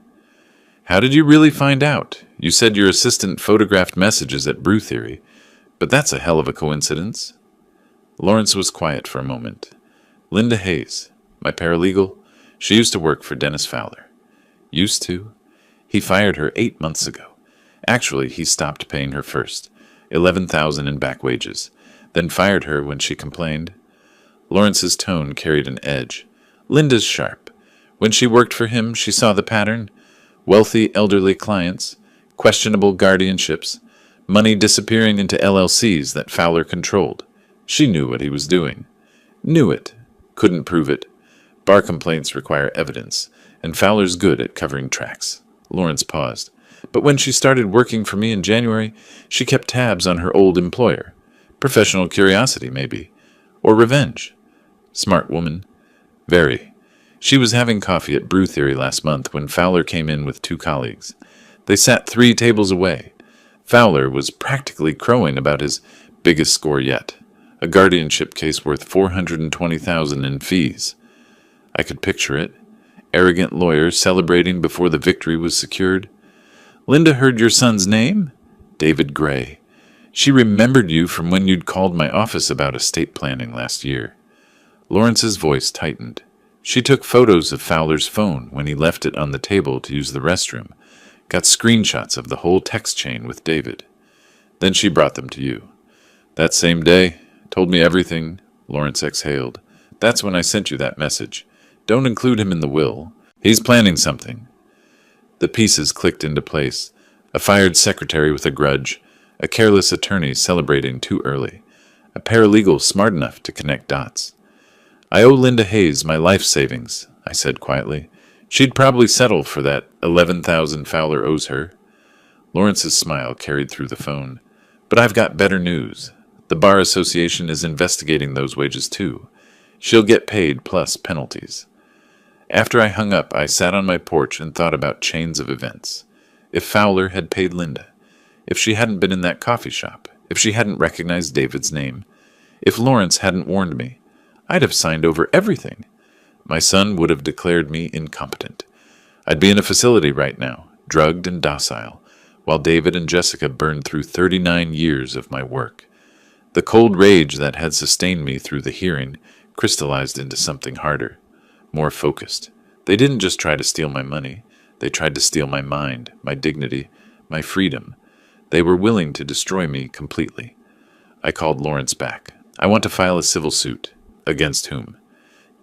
How did you really find out? You said your assistant photographed messages at Brew Theory, but that's a hell of a coincidence. Lawrence was quiet for a moment. Linda Hayes, my paralegal, she used to work for Dennis Fowler. Used to? He fired her 8 months ago. Actually, he stopped paying her first, $11,000 in back wages, then fired her when she complained. Lawrence's tone carried an edge. Linda's sharp. When she worked for him, she saw the pattern. Wealthy elderly clients, questionable guardianships, money disappearing into LLCs that Fowler controlled. She knew what he was doing. Knew it. Couldn't prove it. Bar complaints require evidence, and Fowler's good at covering tracks. Lawrence paused. But when she started working for me in January, she kept tabs on her old employer. Professional curiosity, maybe. Or revenge. Smart woman. Very. She was having coffee at Brew Theory last month when Fowler came in with 2 colleagues. They sat 3 tables away. Fowler was practically crowing about his biggest score yet, a guardianship case worth $420,000 in fees. I could picture it. Arrogant lawyer celebrating before the victory was secured. Linda heard your son's name? David Gray. She remembered you from when you'd called my office about estate planning last year. Lawrence's voice tightened. She took photos of Fowler's phone when he left it on the table to use the restroom. Got screenshots of the whole text chain with David. Then she brought them to you. That same day, told me everything. Lawrence exhaled. That's when I sent you that message. Don't include him in the will. He's planning something. The pieces clicked into place. A fired secretary with a grudge, a careless attorney celebrating too early, a paralegal smart enough to connect dots. I owe Linda Hayes my life savings, I said quietly. She'd probably settle for that 11,000 Fowler owes her. Lawrence's smile carried through the phone. But I've got better news. The Bar Association is investigating those wages too. She'll get paid plus penalties. After I hung up, I sat on my porch and thought about chains of events. If Fowler had paid Linda, if she hadn't been in that coffee shop, if she hadn't recognized David's name, if Lawrence hadn't warned me, I'd have signed over everything. My son would have declared me incompetent. I'd be in a facility right now, drugged and docile, while David and Jessica burned through 39 years of my work. The cold rage that had sustained me through the hearing crystallized into something harder, more focused. They didn't just try to steal my money. They tried to steal my mind, my dignity, my freedom. They were willing to destroy me completely. I called Lawrence back. I want to file a civil suit. Against whom?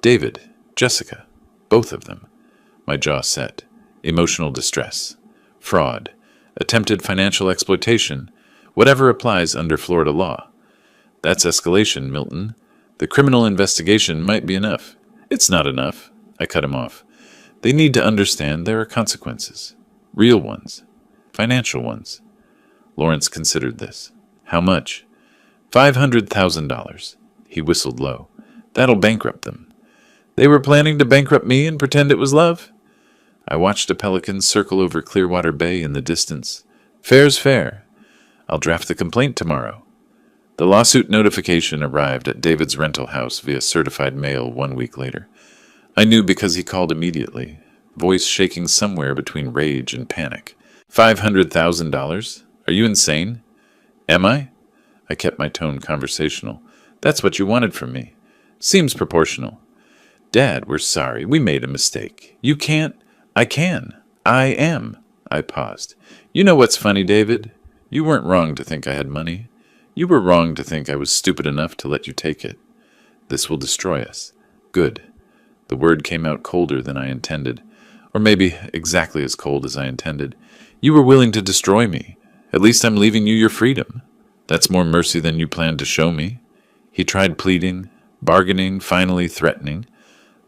David, Jessica, both of them. My jaw set. Emotional distress. Fraud. Attempted financial exploitation. Whatever applies under Florida law. That's escalation, Milton. The criminal investigation might be enough. It's not enough. I cut him off. They need to understand there are consequences. Real ones. Financial ones. Lawrence considered this. How much? $500,000. He whistled low. That'll bankrupt them. They were planning to bankrupt me and pretend it was love? I watched a pelican circle over Clearwater Bay in the distance. Fair's fair. I'll draft the complaint tomorrow. The lawsuit notification arrived at David's rental house via certified mail 1 week later. I knew because he called immediately, voice shaking somewhere between rage and panic. $500,000? Are you insane? Am I? I kept my tone conversational. That's what you wanted from me. Seems proportional. Dad, we're sorry. We made a mistake. You can't. I can. I am. I paused. You know what's funny, David? You weren't wrong to think I had money. You were wrong to think I was stupid enough to let you take it. This will destroy us. Good. The word came out colder than I intended. Or maybe exactly as cold as I intended. You were willing to destroy me. At least I'm leaving you your freedom. That's more mercy than you planned to show me. He tried pleading, bargaining, finally threatening,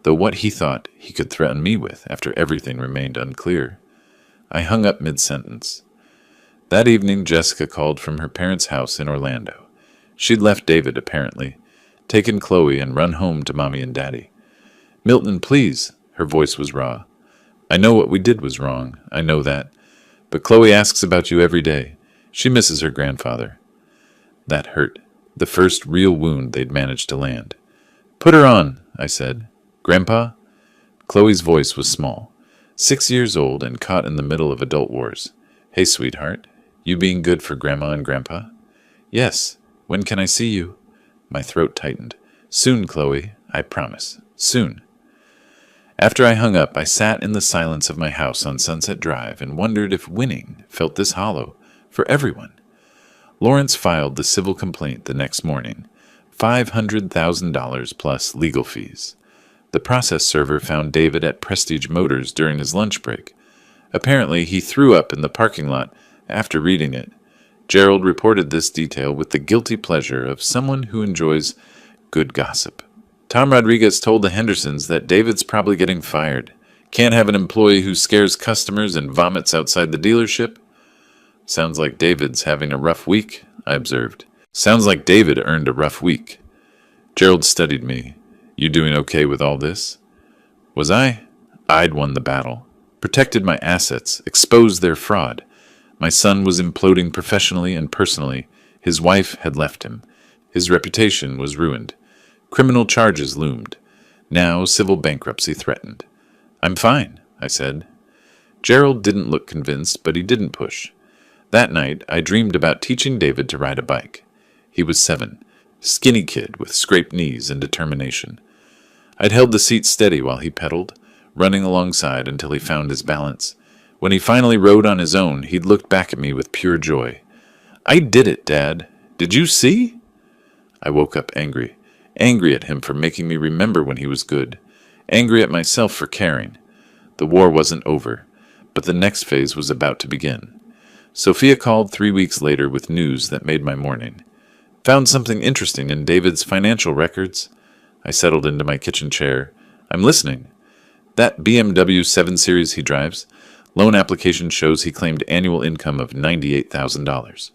though what he thought he could threaten me with after everything remained unclear. I hung up mid-sentence. That evening, Jessica called from her parents' house in Orlando. She'd left David, apparently, taken Chloe and run home to Mommy and Daddy. Milton, please. Her voice was raw. I know what we did was wrong. I know that. But Chloe asks about you every day. She misses her grandfather. That hurt. The first real wound they'd managed to land. Put her on, I said. Grandpa? Chloe's voice was small. 6 years old and caught in the middle of adult wars. Hey, sweetheart. You being good for Grandma and Grandpa? Yes. When can I see you? My throat tightened. Soon, Chloe. I promise. Soon. After I hung up, I sat in the silence of my house on Sunset Drive and wondered if winning felt this hollow for everyone. Lawrence filed the civil complaint the next morning, $500,000 plus legal fees. The process server found David at Prestige Motors during his lunch break. Apparently, he threw up in the parking lot after reading it. Gerald reported this detail with the guilty pleasure of someone who enjoys good gossip. Tom Rodriguez told the Hendersons that David's probably getting fired. Can't have an employee who scares customers and vomits outside the dealership. Sounds like David's having a rough week, I observed. Sounds like David earned a rough week. Gerald studied me. You doing okay with all this? Was I? I'd won the battle. Protected my assets, exposed their fraud. My son was imploding professionally and personally. His wife had left him. His reputation was ruined. Criminal charges loomed. Now civil bankruptcy threatened. I'm fine, I said. Gerald didn't look convinced, but he didn't push. That night, I dreamed about teaching David to ride a bike. He was 7, skinny kid with scraped knees and determination. I'd held the seat steady while he pedaled, running alongside until he found his balance. When he finally rode on his own, he'd looked back at me with pure joy. "I did it, Dad. Did you see?" I woke up angry. Angry at him for making me remember when he was good. Angry at myself for caring. The war wasn't over, but the next phase was about to begin. Sophia called 3 weeks later with news that made my morning. "Found something interesting in David's financial records." I settled into my kitchen chair. "I'm listening." "That BMW 7 Series he drives, loan application shows he claimed annual income of $98,000.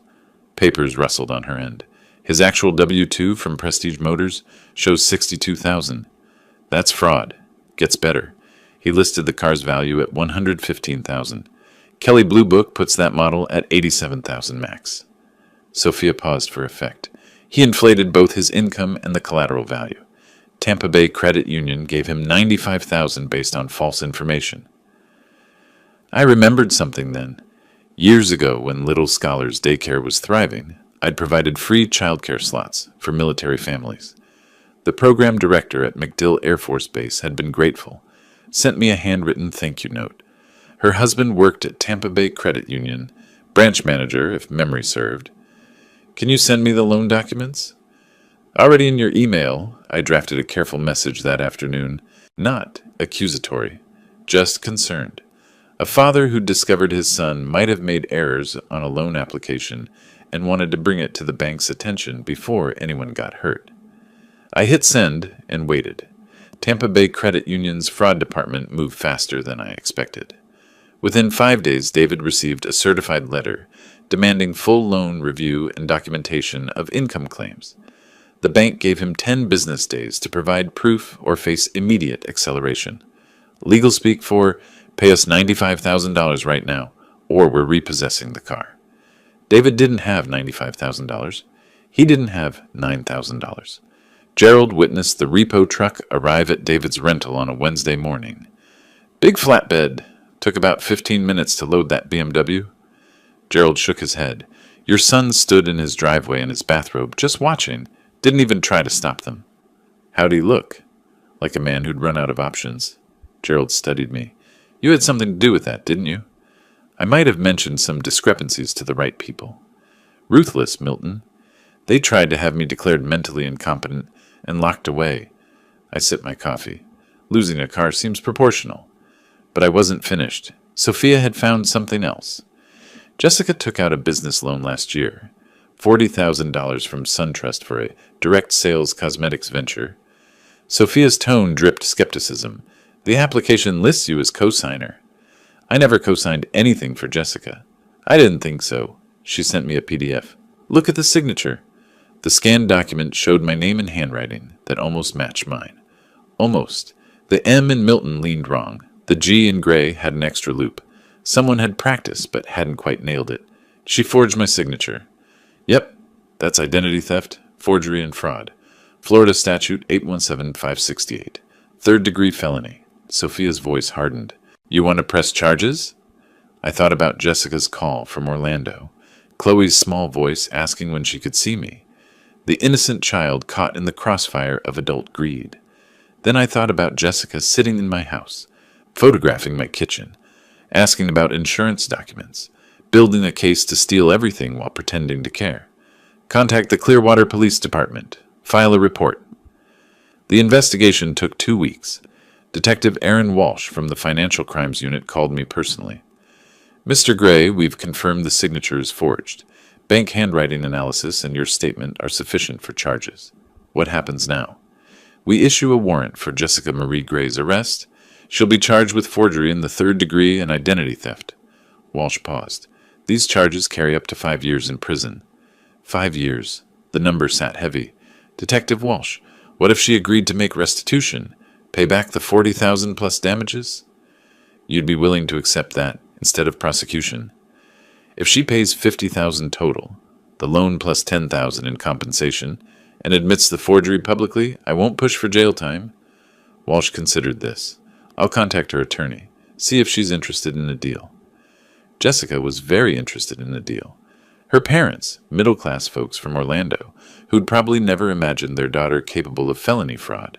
Papers rustled on her end. His actual W-2 from Prestige Motors shows $62,000. That's fraud. Gets better. He listed the car's value at $115,000. Kelley Blue Book puts that model at $87,000 max. Sophia paused for effect. He inflated both his income and the collateral value. Tampa Bay Credit Union gave him $95,000 based on false information. I remembered something then. Years ago, when Little Scholars Daycare was thriving, I'd provided free childcare slots for military families. The program director at MacDill Air Force Base had been grateful, sent me a handwritten thank you note. Her husband worked at Tampa Bay Credit Union, branch manager if memory served. "Can you send me the loan documents?" "Already in your email." I drafted a careful message that afternoon, not accusatory, just concerned. A father who discovered his son might have made errors on a loan application and wanted to bring it to the bank's attention before anyone got hurt. I hit send and waited. Tampa Bay Credit Union's fraud department moved faster than I expected. Within 5 days, David received a certified letter demanding full loan review and documentation of income claims. The bank gave him 10 business days to provide proof or face immediate acceleration. Legal speak for, "Pay us $95,000 right now, or we're repossessing the car." David didn't have $95,000. He didn't have $9,000. Gerald witnessed the repo truck arrive at David's rental on a Wednesday morning. "Big flatbed. Took about 15 minutes to load that BMW." Gerald shook his head. "Your son stood in his driveway in his bathrobe, just watching. Didn't even try to stop them." "How'd he look?" "Like a man who'd run out of options." Gerald studied me. "You had something to do with that, didn't you?" I might have mentioned some discrepancies to the right people. "Ruthless, Milton. They tried to have me declared mentally incompetent and locked away." I sipped my coffee. Losing a car seems proportional. But I wasn't finished. Sophia had found something else. Jessica took out a business loan last year, $40,000 from SunTrust for a direct sales cosmetics venture. Sophia's tone dripped skepticism. "The application lists you as co-signer." I never co-signed anything for Jessica. "I didn't think so." She sent me a PDF. "Look at the signature." The scanned document showed my name in handwriting that almost matched mine. Almost. The M in Milton leaned wrong. The G in Gray had an extra loop. Someone had practiced but hadn't quite nailed it. She forged my signature. "Yep, that's identity theft, forgery, and fraud. Florida Statute 817568. Third-degree felony." Sophia's voice hardened. "You want to press charges?" I thought about Jessica's call from Orlando. Chloe's small voice asking when she could see me. The innocent child caught in the crossfire of adult greed. Then I thought about Jessica sitting in my house, photographing my kitchen, asking about insurance documents, building a case to steal everything while pretending to care. Contact the Clearwater Police Department. File a report. The investigation took 2 weeks. Detective Aaron Walsh from the Financial Crimes Unit called me personally. "Mr. Gray, we've confirmed the signature is forged. Bank handwriting analysis and your statement are sufficient for charges. What happens now?" "We issue a warrant for Jessica Marie Gray's arrest. She'll be charged with forgery in the 3rd degree and identity theft." Walsh paused. "These charges carry up to 5 years in prison." 5 years. The number sat heavy. "Detective Walsh, what if she agreed to make restitution? Pay back the $40,000 plus damages?" "You'd be willing to accept that instead of prosecution?" "If she pays $50,000 total, the loan plus $10,000 in compensation, and admits the forgery publicly, I won't push for jail time." Walsh considered this. "I'll contact her attorney, see if she's interested in a deal." Jessica was very interested in a deal. Her parents, middle-class folks from Orlando, who'd probably never imagined their daughter capable of felony fraud,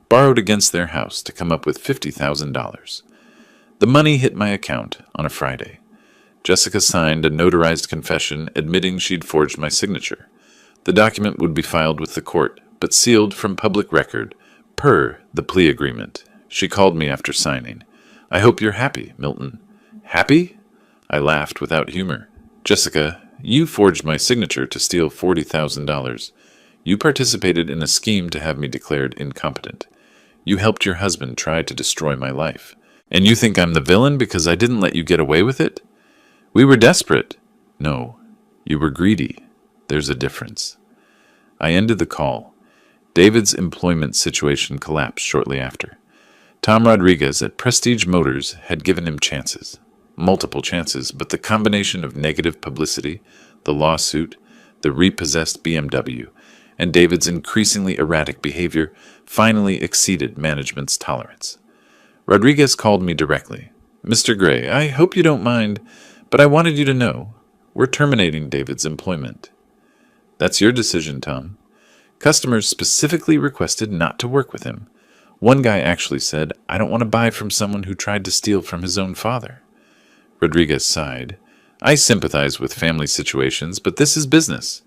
borrowed against their house to come up with $50,000. The money hit my account on a Friday. Jessica signed a notarized confession admitting she'd forged my signature. The document would be filed with the court, but sealed from public record, per the plea agreement. She called me after signing. "I hope you're happy, Milton." "Happy?" I laughed without humor. "Jessica, you forged my signature to steal $40,000. You participated in a scheme to have me declared incompetent. You helped your husband try to destroy my life. And you think I'm the villain because I didn't let you get away with it? We were desperate." "No, you were greedy. There's a difference." I ended the call. David's employment situation collapsed shortly after. Tom Rodriguez at Prestige Motors had given him chances. Multiple chances, but the combination of negative publicity, the lawsuit, the repossessed BMW, and David's increasingly erratic behavior finally exceeded management's tolerance. Rodriguez called me directly. "Mr. Gray, I hope you don't mind, but I wanted you to know, we're terminating David's employment." "That's your decision, Tom. Customers specifically requested not to work with him. One guy actually said, 'I don't want to buy from someone who tried to steal from his own father.'" Rodriguez sighed. "I sympathize with family situations, but this is business."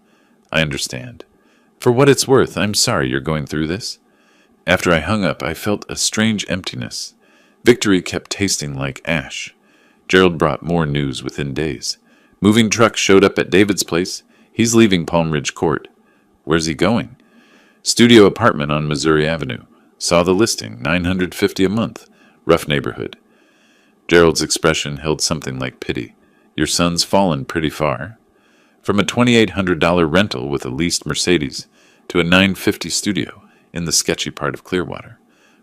"I understand. For what it's worth, I'm sorry you're going through this." After I hung up, I felt a strange emptiness. Victory kept tasting like ash. Gerald brought more news within days. Moving trucks showed up at David's place. He's leaving Palm Ridge Court. Where's he going? Studio apartment on Missouri Avenue. Saw the listing, $950 a month. Rough neighborhood. Gerald's expression held something like pity. "Your son's fallen pretty far. From a $2,800 rental with a leased Mercedes to a $950 studio in the sketchy part of Clearwater.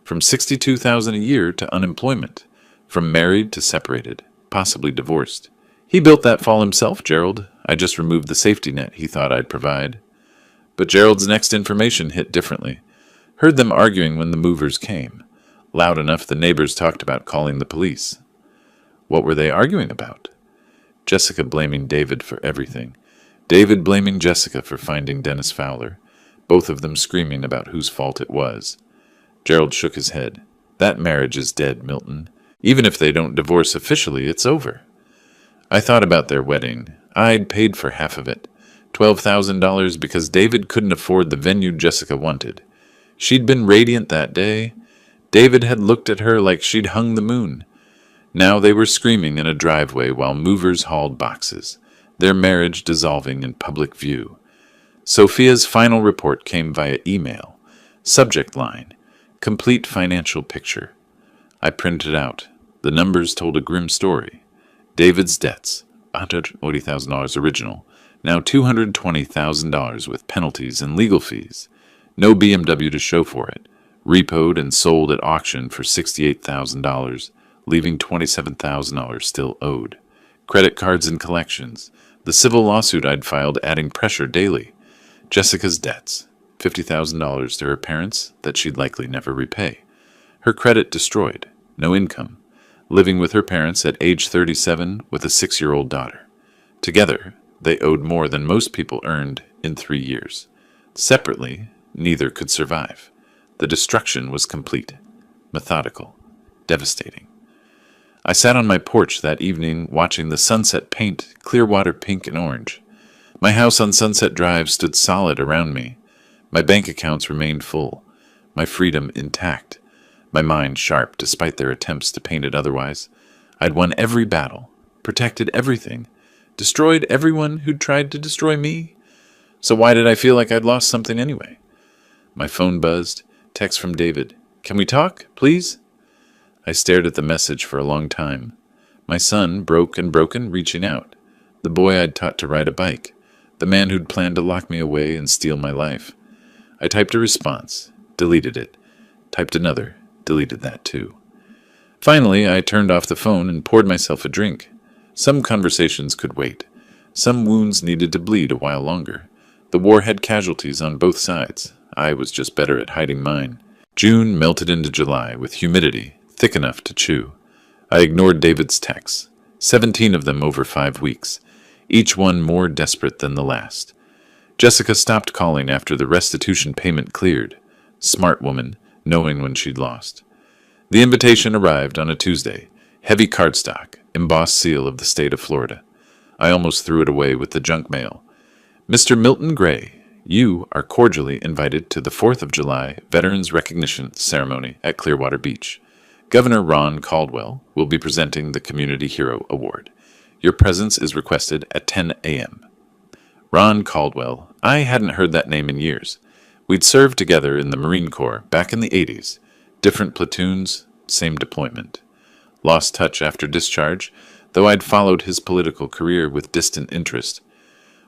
From $62,000 a year to unemployment. From married to separated, possibly divorced. He built that fall himself, Gerald. I just removed the safety net he thought I'd provide." But Gerald's next information hit differently. Heard them arguing when the movers came. Loud enough the neighbors talked about calling the police. What were they arguing about? Jessica blaming David for everything. David blaming Jessica for finding Dennis Fowler. Both of them screaming about whose fault it was. Gerald shook his head. "That marriage is dead, Milton. Even if they don't divorce officially, it's over." I thought about their wedding. I'd paid for half of it. $12,000 because David couldn't afford the venue Jessica wanted. She'd been radiant that day. David had looked at her like she'd hung the moon. Now they were screaming in a driveway while movers hauled boxes, their marriage dissolving in public view. Sophia's final report came via email. Subject line, "Complete financial picture." I printed it out. The numbers told a grim story. David's debts, $140,000 original, now $220,000 with penalties and legal fees. No BMW to show for it. Repoed and sold at auction for $68,000, leaving $27,000 still owed. Credit cards and collections. The civil lawsuit I'd filed adding pressure daily. Jessica's debts, $50,000 to her parents that she'd likely never repay. Her credit destroyed. No income. Living with her parents at age 37 with a 6-year-old daughter. Together, they owed more than most people earned in 3 years. Separately, neither could survive. The destruction was complete, methodical, devastating. I sat on my porch that evening watching the sunset paint Clearwater pink and orange. My house on Sunset Drive stood solid around me. My bank accounts remained full, my freedom intact, my mind sharp despite their attempts to paint it otherwise. I'd won every battle, protected everything, destroyed everyone who'd tried to destroy me. So why did I feel like I'd lost something anyway? My phone buzzed. Text from David. "Can we talk, please?" I stared at the message for a long time. My son, broke and broken, reaching out. The boy I'd taught to ride a bike. The man who'd planned to lock me away and steal my life. I typed a response, deleted it. Typed another, deleted that too. Finally, I turned off the phone and poured myself a drink. Some conversations could wait. Some wounds needed to bleed a while longer. The war had casualties on both sides. I was just better at hiding mine. June melted into July with humidity thick enough to chew. I ignored David's texts, 17 of them over 5 weeks, each one more desperate than the last. Jessica stopped calling after the restitution payment cleared. Smart woman, knowing when she'd lost. The invitation arrived on a Tuesday. Heavy cardstock, embossed seal of the state of Florida. I almost threw it away with the junk mail. Mr. Milton Gray, you are cordially invited to the 4th of July Veterans Recognition Ceremony at Clearwater Beach. Governor Ron Caldwell will be presenting the Community Hero Award. Your presence is requested at 10 a.m. Ron Caldwell. I hadn't heard that name in years. We'd served together in the Marine Corps back in the 80s. Different platoons, same deployment. Lost touch after discharge, though I'd followed his political career with distant interest.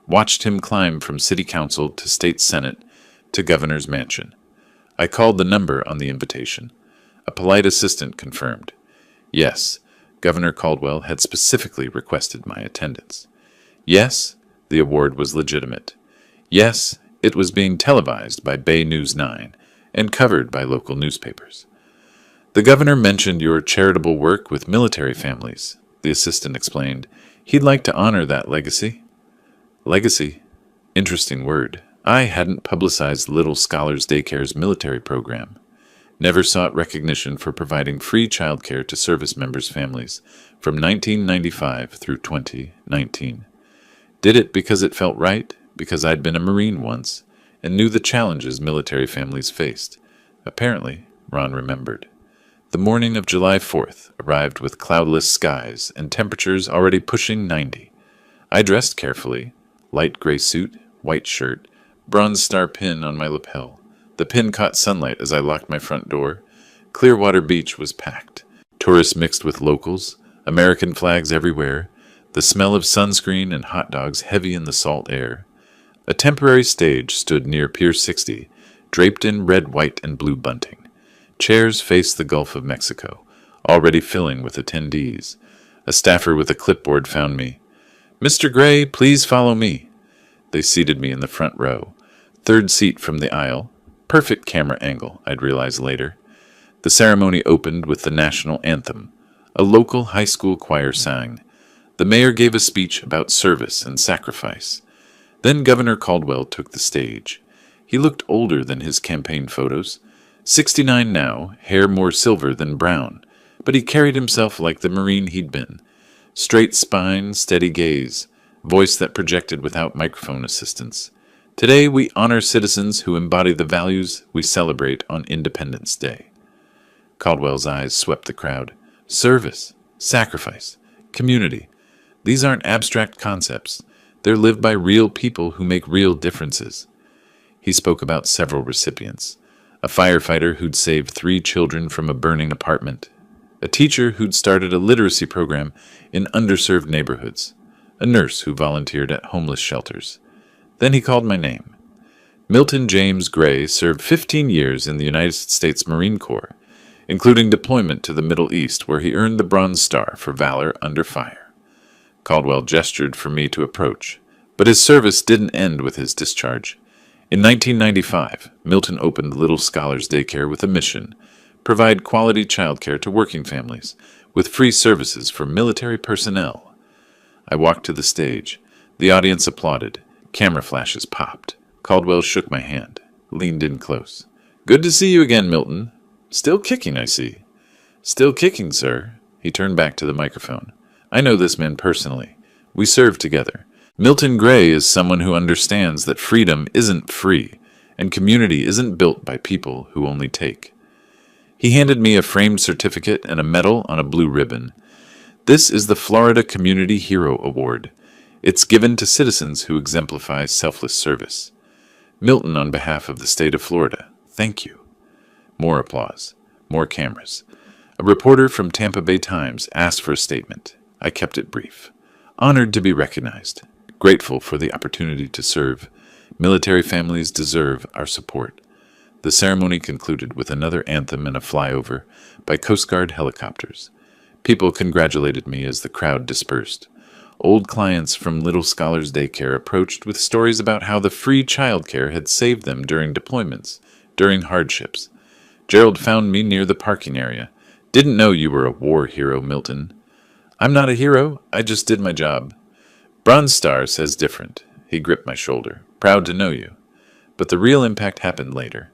Watched him climb from city council to state senate to governor's mansion. I called the number on the invitation. A polite assistant confirmed. Yes, Governor Caldwell had specifically requested my attendance. Yes, the award was legitimate. Yes, it was being televised by Bay News 9 and covered by local newspapers. The governor mentioned your charitable work with military families, the assistant explained. He'd like to honor that legacy. Legacy? Interesting word. I hadn't publicized Little Scholars Daycare's military program. Never sought recognition for providing free childcare to service members' families from 1995 through 2019. Did it because it felt right, because I'd been a Marine once, and knew the challenges military families faced. Apparently, Ron remembered. The morning of July 4th arrived with cloudless skies and temperatures already pushing 90. I dressed carefully, light gray suit, white shirt, bronze star pin on my lapel. The pin caught sunlight as I locked my front door. Clearwater Beach was packed. Tourists mixed with locals, American flags everywhere, the smell of sunscreen and hot dogs heavy in the salt air. A temporary stage stood near Pier 60, draped in red, white, and blue bunting. Chairs faced the Gulf of Mexico, already filling with attendees. A staffer with a clipboard found me. Mr. Gray, please follow me. They seated me in the front row, third seat from the aisle. Perfect camera angle, I'd realize later. The ceremony opened with the national anthem. A local high school choir sang. The mayor gave a speech about service and sacrifice. Then Governor Caldwell took the stage. He looked older than his campaign photos. 69 now, hair more silver than brown, but he carried himself like the Marine he'd been. Straight spine, steady gaze, voice that projected without microphone assistance. Today we honor citizens who embody the values we celebrate on Independence Day. Caldwell's eyes swept the crowd. Service, sacrifice, community. These aren't abstract concepts. They're lived by real people who make real differences. He spoke about several recipients. A firefighter who'd saved 3 children from a burning apartment. A teacher who'd started a literacy program in underserved neighborhoods. A nurse who volunteered at homeless shelters. Then he called my name. Milton James Gray served 15 years in the United States Marine Corps, including deployment to the Middle East, where he earned the Bronze Star for valor under fire. Caldwell gestured for me to approach, but his service didn't end with his discharge. In 1995, Milton opened Little Scholars Daycare with a mission: provide quality childcare to working families, with free services for military personnel. I walked to the stage. The audience applauded. Camera flashes popped. Caldwell shook my hand, leaned in close. Good to see you again, Milton. Still kicking, I see. Still kicking, sir. He turned back to the microphone. I know this man personally. We served together. Milton Gray is someone who understands that freedom isn't free, and community isn't built by people who only take. He handed me a framed certificate and a medal on a blue ribbon. This is the Florida Community Hero Award. It's given to citizens who exemplify selfless service. Milton, on behalf of the state of Florida, thank you. More applause. More cameras. A reporter from Tampa Bay Times asked for a statement. I kept it brief. Honored to be recognized. Grateful for the opportunity to serve. Military families deserve our support. The ceremony concluded with another anthem and a flyover by Coast Guard helicopters. People congratulated me as the crowd dispersed. Old clients from Little Scholars Daycare approached with stories about how the free childcare had saved them during deployments, during hardships. Gerald found me near the parking area. Didn't know you were a war hero, Milton. I'm not a hero. I just did my job. Bronze Star says different. He gripped my shoulder. Proud to know you. But the real impact happened later.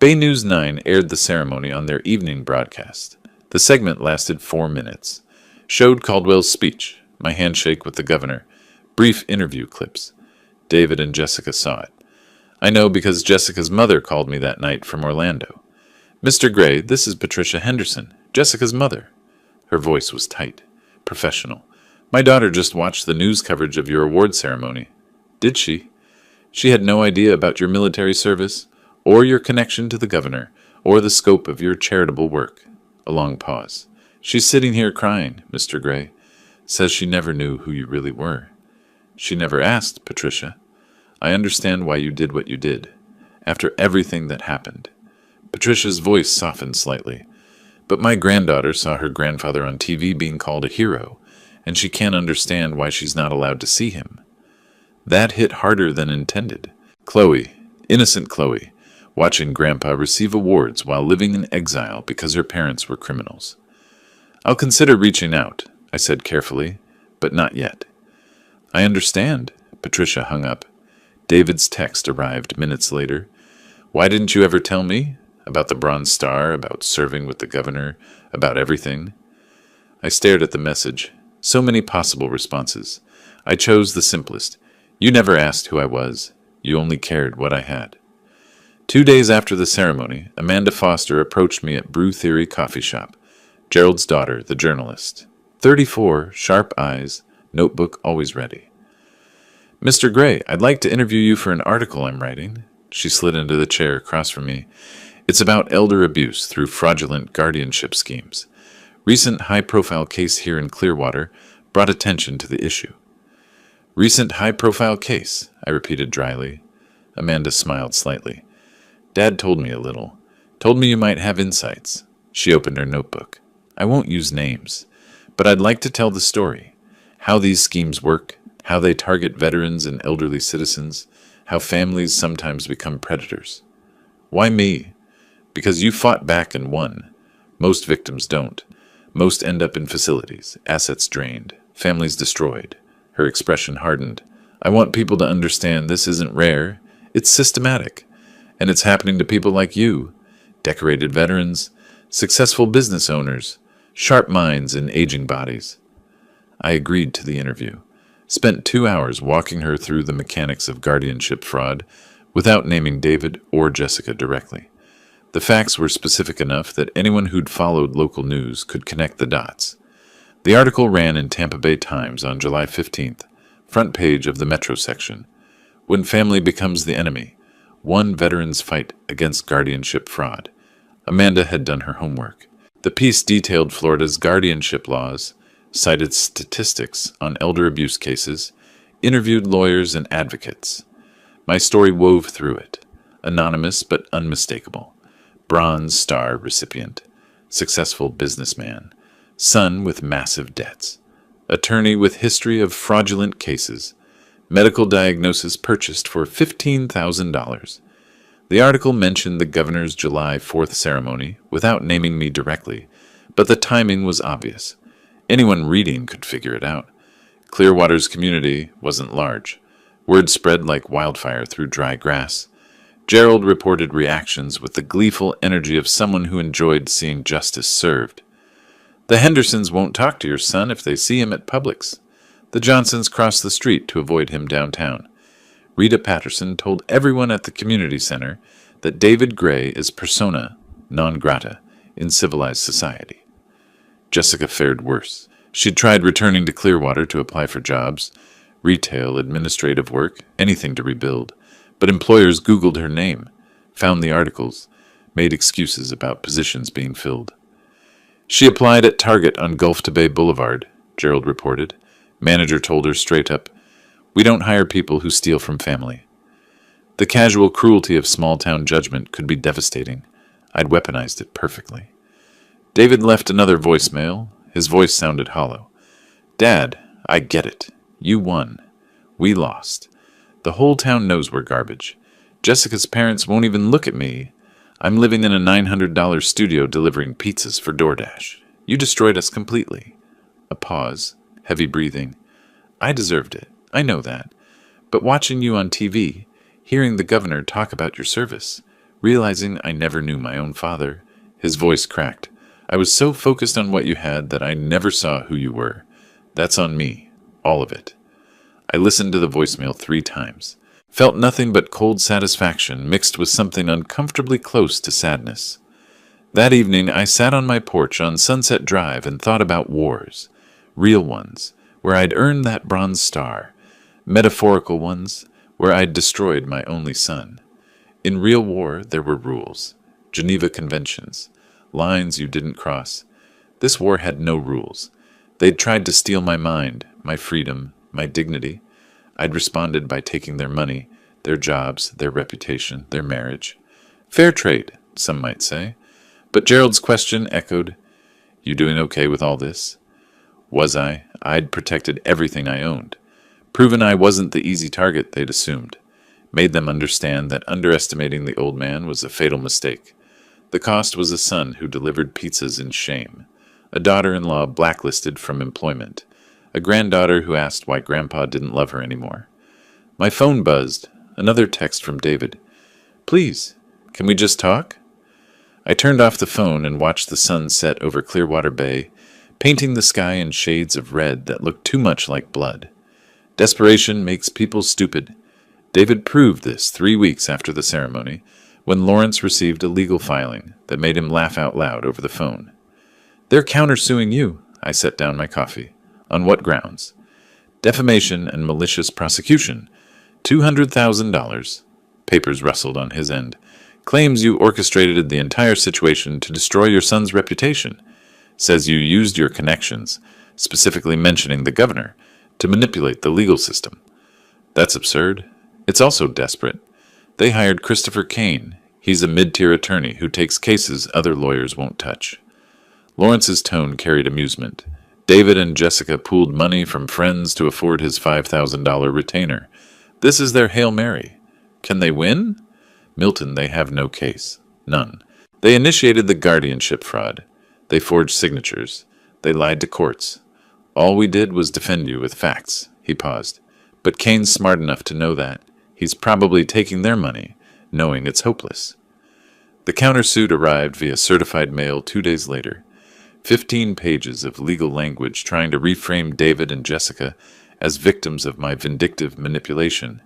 Bay News 9 aired the ceremony on their evening broadcast. The segment lasted 4 minutes. Showed Caldwell's speech, my handshake with the governor, brief interview clips. David and Jessica saw it. I know because Jessica's mother called me that night from Orlando. Mr. Gray, this is Patricia Henderson, Jessica's mother. Her voice was tight, professional. My daughter just watched the news coverage of your award ceremony. Did she? She had no idea about your military service, or your connection to the governor, or the scope of your charitable work. A long pause. She's sitting here crying, Mr. Gray. Says she never knew who you really were. She never asked, Patricia. I understand why you did what you did, after everything that happened. Patricia's voice softened slightly. But my granddaughter saw her grandfather on TV being called a hero, and she can't understand why she's not allowed to see him. That hit harder than intended. Chloe, innocent Chloe, watching Grandpa receive awards while living in exile because her parents were criminals. I'll consider reaching out, I said carefully, but not yet. I understand, Patricia hung up. David's text arrived minutes later. Why didn't you ever tell me? About the Bronze Star, about serving with the governor, about everything? I stared at the message. So many possible responses. I chose the simplest. You never asked who I was. You only cared what I had. 2 days after the ceremony, Amanda Foster approached me at Brew Theory Coffee Shop. Gerald's daughter, the journalist. 34, sharp eyes, notebook always ready. Mr. Gray, I'd like to interview you for an article I'm writing. She slid into the chair across from me. It's about elder abuse through fraudulent guardianship schemes. Recent high-profile case here in Clearwater brought attention to the issue. Recent high-profile case, I repeated dryly. Amanda smiled slightly. Dad told me a little. Told me you might have insights. She opened her notebook. I won't use names, but I'd like to tell the story. How these schemes work, how they target veterans and elderly citizens, how families sometimes become predators. Why me? Because you fought back and won. Most victims don't. Most end up in facilities, assets drained, families destroyed. Her expression hardened. I want people to understand this isn't rare. It's systematic. And it's happening to people like you. Decorated veterans, successful business owners, sharp minds in aging bodies. I agreed to the interview. Spent 2 hours walking her through the mechanics of guardianship fraud without naming David or Jessica directly. The facts were specific enough that anyone who'd followed local news could connect the dots. The article ran in Tampa Bay Times on July 15th, front page of the Metro section. When family becomes the enemy, one veteran's fight against guardianship fraud. Amanda had done her homework. The piece detailed Florida's guardianship laws, cited statistics on elder abuse cases, interviewed lawyers and advocates. My story wove through it, anonymous but unmistakable. Bronze Star recipient, successful businessman, son with massive debts, attorney with history of fraudulent cases, medical diagnosis purchased for $15,000. The article mentioned the governor's July 4th ceremony without naming me directly, but the timing was obvious. Anyone reading could figure it out. Clearwater's community wasn't large. Word spread like wildfire through dry grass. Gerald reported reactions with the gleeful energy of someone who enjoyed seeing justice served. The Hendersons won't talk to your son if they see him at Publix. The Johnsons cross the street to avoid him downtown. Rita Patterson told everyone at the community center that David Gray is persona non grata in civilized society. Jessica fared worse. She'd tried returning to Clearwater to apply for jobs, retail, administrative work, anything to rebuild. But employers Googled her name, found the articles, made excuses about positions being filled. She applied at Target on Gulf to Bay Boulevard, Gerald reported. Manager told her straight up, "We don't hire people who steal from family." The casual cruelty of small-town judgment could be devastating. I'd weaponized it perfectly. David left another voicemail. His voice sounded hollow. "Dad, I get it. You won. We lost. The whole town knows we're garbage. Jessica's parents won't even look at me. I'm living in a $900 studio delivering pizzas for DoorDash. You destroyed us completely." A pause, heavy breathing. "I deserved it. I know that. But watching you on TV, hearing the governor talk about your service, realizing I never knew my own father," his voice cracked. I was so focused on what you had that I never saw who you were. That's on me. All of it. I listened to the voicemail 3 times. Felt nothing but cold satisfaction mixed with something uncomfortably close to sadness. That evening, I sat on my porch on Sunset Drive and thought about wars. Real ones, where I'd earned that bronze star. Metaphorical ones, where I'd destroyed my only son. In real war, there were rules. Geneva Conventions. Lines you didn't cross. This war had no rules. They'd tried to steal my mind, my freedom, my dignity. I'd responded by taking their money, their jobs, their reputation, their marriage. Fair trade, some might say. But Gerald's question echoed, "You doing okay with all this?" Was I? I'd protected everything I owned. Proven I wasn't the easy target they'd assumed. Made them understand that underestimating the old man was a fatal mistake. The cost was a son who delivered pizzas in shame, a daughter-in-law blacklisted from employment, a granddaughter who asked why Grandpa didn't love her anymore. My phone buzzed. Another text from David. "Please, can we just talk?" I turned off the phone and watched the sun set over Clearwater Bay, painting the sky in shades of red that looked too much like blood. Desperation makes people stupid. David proved this 3 weeks after the ceremony, when Lawrence received a legal filing that made him laugh out loud over the phone. "They're countersuing you." I set down my coffee. "On what grounds?" "Defamation and malicious prosecution. $200,000. Papers rustled on his end. "Claims you orchestrated the entire situation to destroy your son's reputation. Says you used your connections, specifically mentioning the governor, to manipulate the legal system." "That's absurd. It's also desperate. They hired Christopher Kane. He's a mid-tier attorney who takes cases other lawyers won't touch." Lawrence's tone carried amusement. "David and Jessica pooled money from friends to afford his $5,000 retainer. This is their Hail Mary. Can they win? Milton, they have no case. None. They initiated the guardianship fraud. They forged signatures. They lied to courts. All we did was defend you with facts." He paused. "But Kane's smart enough to know that. He's probably taking their money, knowing it's hopeless." The countersuit arrived via certified mail 2 days later. 15 pages of legal language trying to reframe David and Jessica as victims of my vindictive manipulation.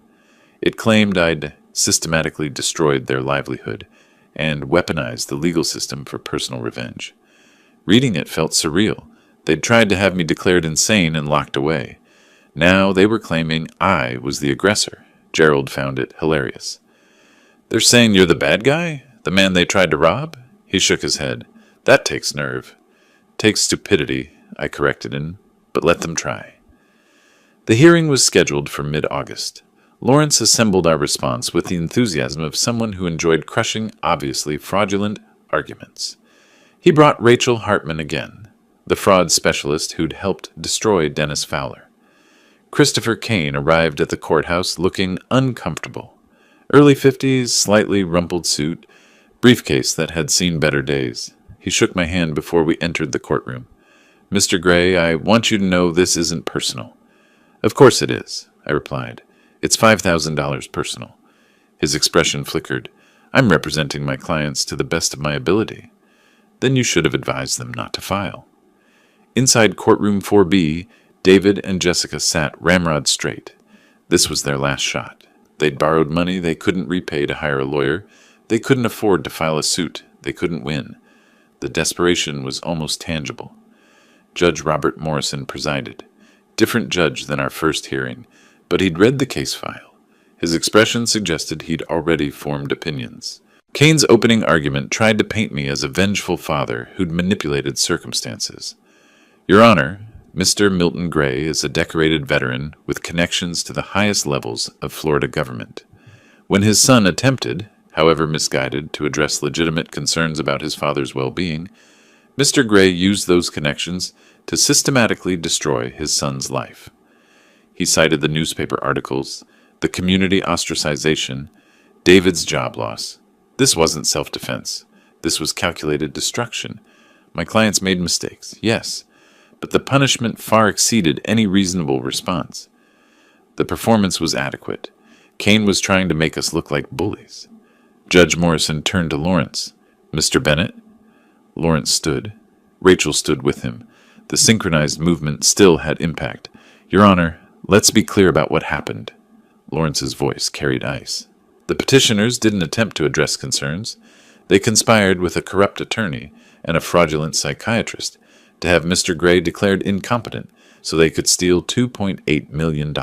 It claimed I'd systematically destroyed their livelihood and weaponized the legal system for personal revenge. Reading it felt surreal. They'd tried to have me declared insane and locked away. Now they were claiming I was the aggressor. Gerald found it hilarious. "They're saying you're the bad guy? The man they tried to rob?" He shook his head. "That takes nerve." "Takes stupidity," I corrected him, "but let them try." The hearing was scheduled for mid-August. Lawrence assembled our response with the enthusiasm of someone who enjoyed crushing, obviously fraudulent arguments. He brought Rachel Hartman again, the fraud specialist who'd helped destroy Dennis Fowler. Christopher Kane arrived at the courthouse looking uncomfortable. Early 50s, slightly rumpled suit, briefcase that had seen better days. He shook my hand before we entered the courtroom. "Mr. Gray, I want you to know this isn't personal." "Of course it is," I replied. "It's $5,000 personal." His expression flickered. "I'm representing my clients to the best of my ability." "Then you should have advised them not to file." Inside courtroom 4B, David and Jessica sat ramrod straight. This was their last shot. They'd borrowed money they couldn't repay to hire a lawyer. They couldn't afford to file a suit. They couldn't win. The desperation was almost tangible. Judge Robert Morrison presided. Different judge than our first hearing, but he'd read the case file. His expression suggested he'd already formed opinions. Kane's opening argument tried to paint me as a vengeful father who'd manipulated circumstances. "Your Honor, Mr. Milton Gray is a decorated veteran with connections to the highest levels of Florida government. When his son attempted, however misguided, to address legitimate concerns about his father's well-being, Mr. Gray used those connections to systematically destroy his son's life." He cited the newspaper articles, the community ostracization, David's job loss. This wasn't self-defense. This was calculated destruction. My clients made mistakes, yes, but the punishment far exceeded any reasonable response. The performance was adequate. Kane was trying to make us look like bullies. Judge Morrison turned to Lawrence. "Mr. Bennett?" Lawrence stood. Rachel stood with him. The synchronized movement still had impact. Your Honor, let's be clear about what happened. Lawrence's voice carried ice. The petitioners didn't attempt to address concerns. They conspired with a corrupt attorney and a fraudulent psychiatrist to have Mr. Gray declared incompetent so they could steal $2.8 million.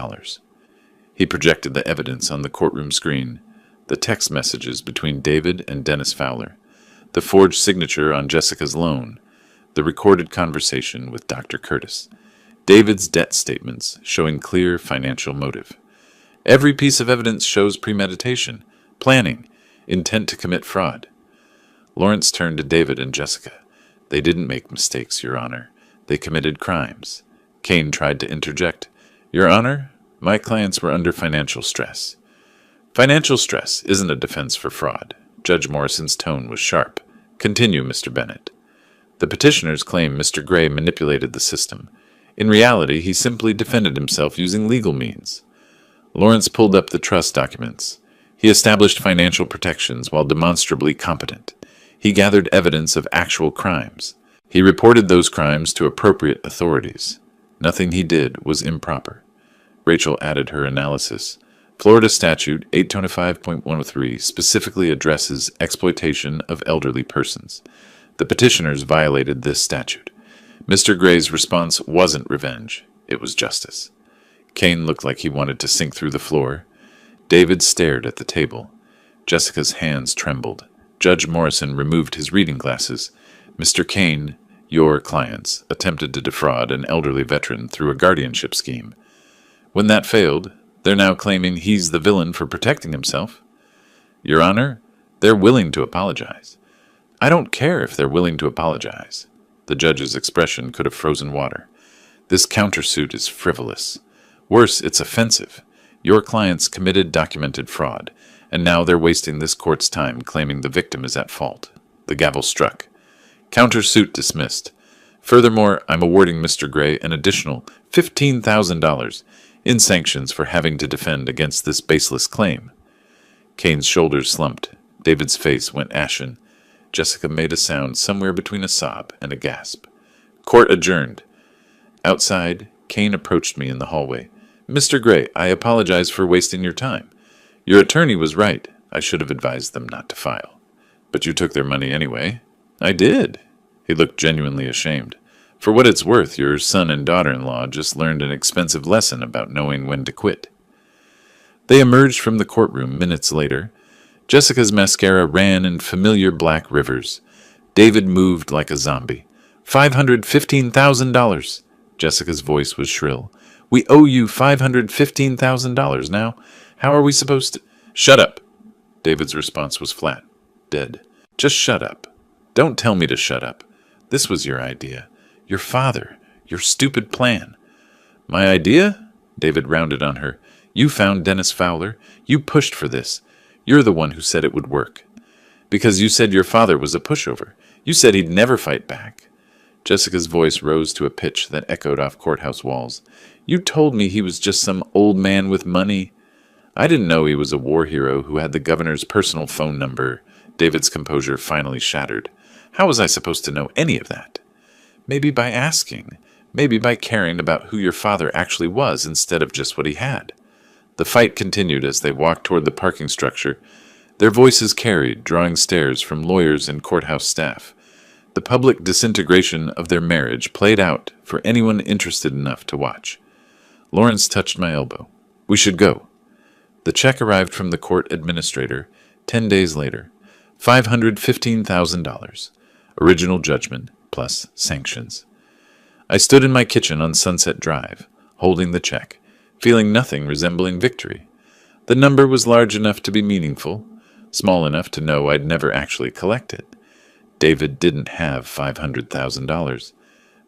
He projected the evidence on the courtroom screen, the text messages between David and Dennis Fowler, the forged signature on Jessica's loan, the recorded conversation with Dr. Curtis, David's debt statements showing clear financial motive. Every piece of evidence shows premeditation, planning, intent to commit fraud. Lawrence turned to David and Jessica. They didn't make mistakes, Your Honor. They committed crimes. Kane tried to interject. Your Honor, my clients were under financial stress. Financial stress isn't a defense for fraud. Judge Morrison's tone was sharp. Continue, Mr. Bennett. The petitioners claim Mr. Gray manipulated the system. In reality, he simply defended himself using legal means. Lawrence pulled up the trust documents. He established financial protections while demonstrably competent. He gathered evidence of actual crimes. He reported those crimes to appropriate authorities. Nothing he did was improper. Rachel added her analysis. Florida Statute 825.103 specifically addresses exploitation of elderly persons. The petitioners violated this statute. Mr. Gray's response wasn't revenge. It was justice. Kane looked like he wanted to sink through the floor. David stared at the table. Jessica's hands trembled. Judge Morrison removed his reading glasses. Mr. Kane, your clients attempted to defraud an elderly veteran through a guardianship scheme. When that failed, they're now claiming he's the villain for protecting himself. Your Honor, they're willing to apologize. I don't care if they're willing to apologize. The judge's expression could have frozen water. This countersuit is frivolous. Worse, it's offensive. Your clients committed documented fraud, and now they're wasting this court's time claiming the victim is at fault. The gavel struck. Countersuit dismissed. Furthermore, I'm awarding Mr. Gray an additional $15,000 in sanctions for having to defend against this baseless claim. Kane's shoulders slumped. David's face went ashen. Jessica made a sound somewhere between a sob and a gasp. Court adjourned. Outside, Kane approached me in the hallway. Mr. Gray, I apologize for wasting your time. Your attorney was right. I should have advised them not to file. But you took their money anyway. I did. He looked genuinely ashamed. For what it's worth, your son and daughter-in-law just learned an expensive lesson about knowing when to quit. They emerged from the courtroom minutes later. Jessica's mascara ran in familiar black rivers. David moved like a zombie. $515,000. Jessica's voice was shrill. We owe you $515,000 now. How are we supposed to— Shut up. David's response was flat. Dead. Just shut up. Don't tell me to shut up. This was your idea. Your father. Your stupid plan. My idea? David rounded on her. You found Dennis Fowler. You pushed for this. You're the one who said it would work. Because you said your father was a pushover. You said he'd never fight back. Jessica's voice rose to a pitch that echoed off courthouse walls. You told me he was just some old man with money. I didn't know he was a war hero who had the governor's personal phone number. David's composure finally shattered. How was I supposed to know any of that? Maybe by asking. Maybe by caring about who your father actually was instead of just what he had. The fight continued as they walked toward the parking structure. Their voices carried, drawing stares from lawyers and courthouse staff. The public disintegration of their marriage played out for anyone interested enough to watch. Lawrence touched my elbow. We should go. The check arrived from the court administrator 10 days later. $515,000. Original judgment plus sanctions. I stood in my kitchen on Sunset Drive, holding the check, feeling nothing resembling victory. The number was large enough to be meaningful, small enough to know I'd never actually collect it. David didn't have $500,000.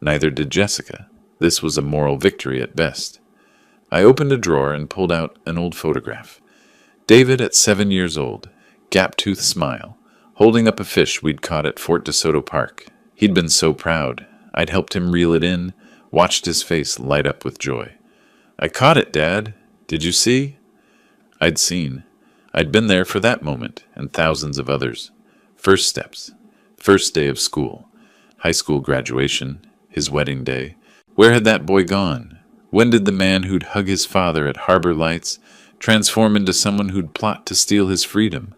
Neither did Jessica. This was a moral victory at best. I opened a drawer and pulled out an old photograph. David at 7 years old, gap-toothed smile, holding up a fish we'd caught at Fort DeSoto Park. He'd been so proud. I'd helped him reel it in, watched his face light up with joy. I caught it, Dad. Did you see? I'd seen. I'd been there for that moment and thousands of others. First steps. First day of school. High school graduation, his wedding day. Where had that boy gone? When did the man who'd hug his father at Harbor Lights transform into someone who'd plot to steal his freedom?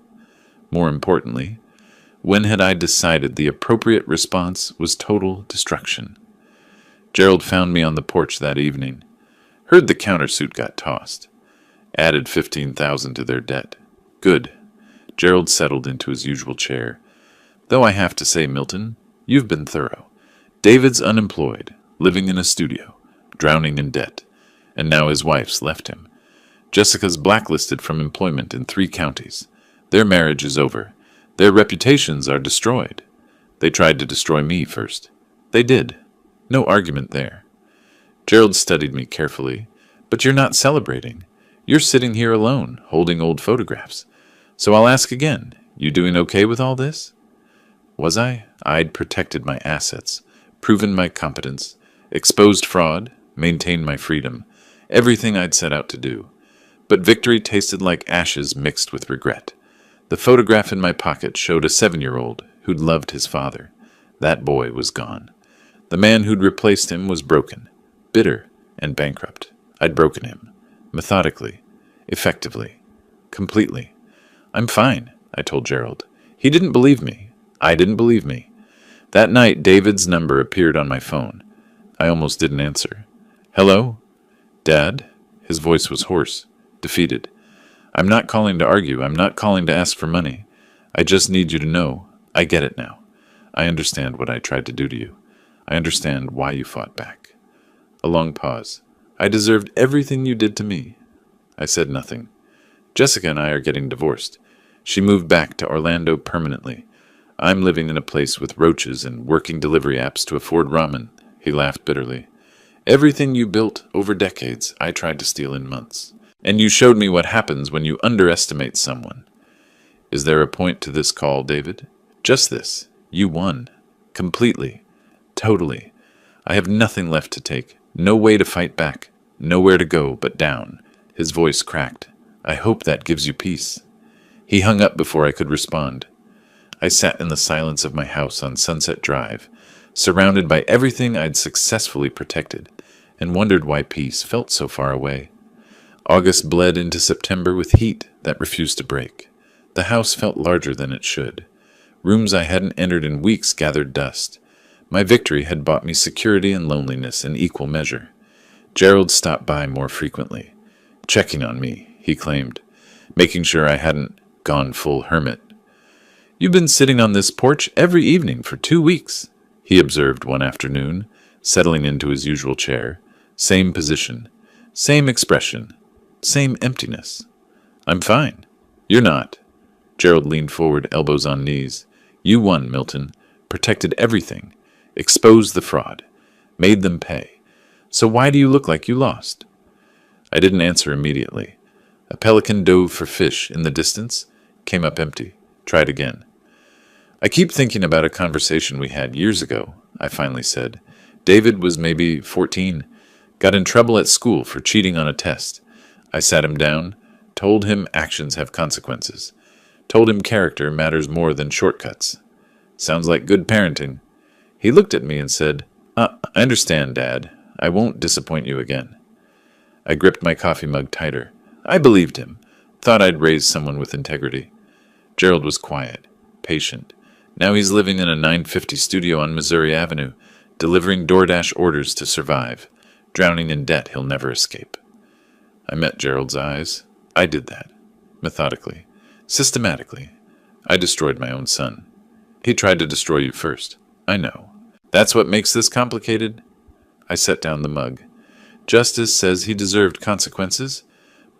More importantly, when had I decided the appropriate response was total destruction? Gerald found me on the porch that evening. Heard the countersuit got tossed. Added 15,000 to their debt. Good. Gerald settled into his usual chair. Though I have to say, Milton, you've been thorough. David's unemployed, living in a studio, drowning in debt, and now his wife's left him. Jessica's blacklisted from employment in 3 counties. Their marriage is over. Their reputations are destroyed. They tried to destroy me first. They did. No argument there. Gerald studied me carefully. But you're not celebrating. You're sitting here alone, holding old photographs. So I'll ask again, you doing okay with all this? Was I? I'd protected my assets, proven my competence, exposed fraud, maintained my freedom, everything I'd set out to do. But victory tasted like ashes mixed with regret. The photograph in my pocket showed a 7-year-old who'd loved his father. That boy was gone. The man who'd replaced him was broken, bitter, and bankrupt. I'd broken him. Methodically. Effectively. Completely. I'm fine, I told Gerald. He didn't believe me. I didn't believe me. That night, David's number appeared on my phone. I almost didn't answer. Hello? Dad? His voice was hoarse, defeated. I'm not calling to argue. I'm not calling to ask for money. I just need you to know. I get it now. I understand what I tried to do to you. I understand why you fought back. A long pause. I deserved everything you did to me. I said nothing. Jessica and I are getting divorced. She moved back to Orlando permanently. I'm living in a place with roaches and working delivery apps to afford ramen. He laughed bitterly. Everything you built over decades, I tried to steal in months. And you showed me what happens when you underestimate someone. Is there a point to this call, David? Just this. You won. Completely. Totally. I have nothing left to take. No way to fight back. Nowhere to go but down. His voice cracked. I hope that gives you peace. He hung up before I could respond. I sat in the silence of my house on Sunset Drive, surrounded by everything I'd successfully protected, and wondered why peace felt so far away. August bled into September with heat that refused to break. The house felt larger than it should. Rooms I hadn't entered in weeks gathered dust. My victory had bought me security and loneliness in equal measure. Gerald stopped by more frequently. Checking on me, he claimed, making sure I hadn't gone full hermit. You've been sitting on this porch every evening for 2 weeks, he observed one afternoon, settling into his usual chair. Same position, same expression, same emptiness. I'm fine. You're not. Gerald leaned forward, elbows on knees. You won, Milton. Protected everything. Exposed the fraud. Made them pay. So why do you look like you lost? I didn't answer immediately. A pelican dove for fish in the distance, came up empty. Tried again. I keep thinking about a conversation we had years ago, I finally said. David was maybe 14. Got in trouble at school for cheating on a test. I sat him down, told him actions have consequences. Told him character matters more than shortcuts. Sounds like good parenting. He looked at me and said, I understand, Dad. I won't disappoint you again. I gripped my coffee mug tighter. I believed him. Thought I'd raised someone with integrity. Gerald was quiet, patient. Now he's living in a 950 studio on Missouri Avenue, delivering DoorDash orders to survive, drowning in debt he'll never escape. I met Gerald's eyes. I did that. Methodically. Systematically. I destroyed my own son. He tried to destroy you first. I know. That's what makes this complicated. I set down the mug. Justice says he deserved consequences.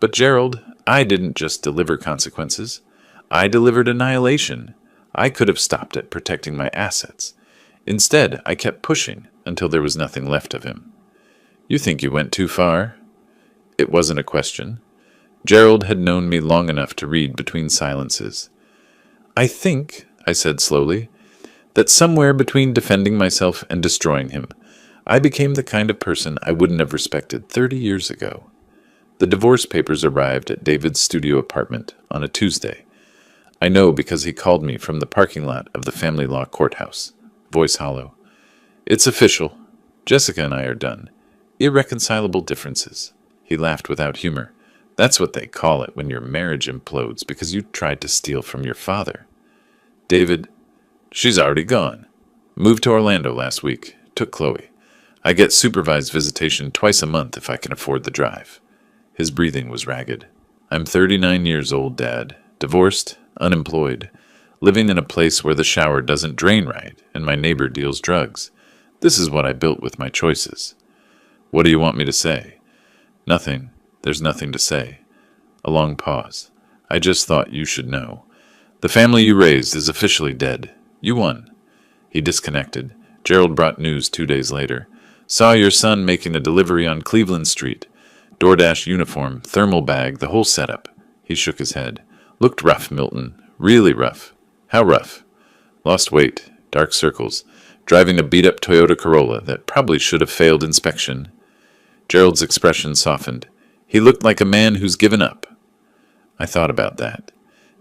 But Gerald, I didn't just deliver consequences. I delivered annihilation. I could have stopped at protecting my assets. Instead, I kept pushing until there was nothing left of him. You think you went too far? It wasn't a question. Gerald had known me long enough to read between silences. I think, I said slowly, that somewhere between defending myself and destroying him, I became the kind of person I wouldn't have respected 30 years ago. The divorce papers arrived at David's studio apartment on a Tuesday. I know because he called me from the parking lot of the family law courthouse, voice hollow. It's official. Jessica and I are done. Irreconcilable differences. He laughed without humor. That's what they call it when your marriage implodes because you tried to steal from your father. David, she's already gone. Moved to Orlando last week. Took Chloe. I get supervised visitation twice a month if I can afford the drive. His breathing was ragged. I'm 39 years old, Dad. Divorced, unemployed, living in a place where the shower doesn't drain right and my neighbor deals drugs. This is what I built with my choices. What do you want me to say? Nothing. There's nothing to say. A long pause. I just thought you should know. The family you raised is officially dead. You won. He disconnected. Gerald brought news 2 days later. Saw your son making a delivery on Cleveland Street. DoorDash uniform, thermal bag, the whole setup. He shook his head. Looked rough, Milton. Really rough. How rough? Lost weight, dark circles, driving a beat-up Toyota Corolla that probably should have failed inspection. Gerald's expression softened. He looked like a man who's given up. I thought about that.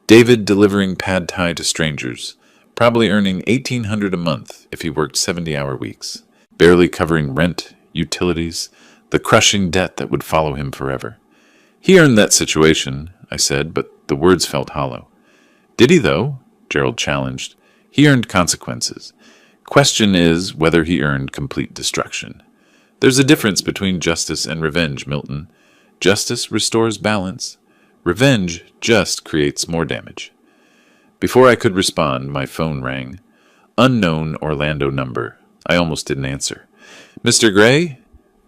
David delivering pad thai to strangers, probably earning $1,800 a month if he worked 70-hour weeks, barely covering rent, utilities, the crushing debt that would follow him forever. He earned that situation, I said, but the words felt hollow. Did he, though? Gerald challenged. He earned consequences. Question is whether he earned complete destruction. There's a difference between justice and revenge, Milton. Justice restores balance. Revenge just creates more damage. Before I could respond, my phone rang. Unknown Orlando number. I almost didn't answer. Mr. Gray?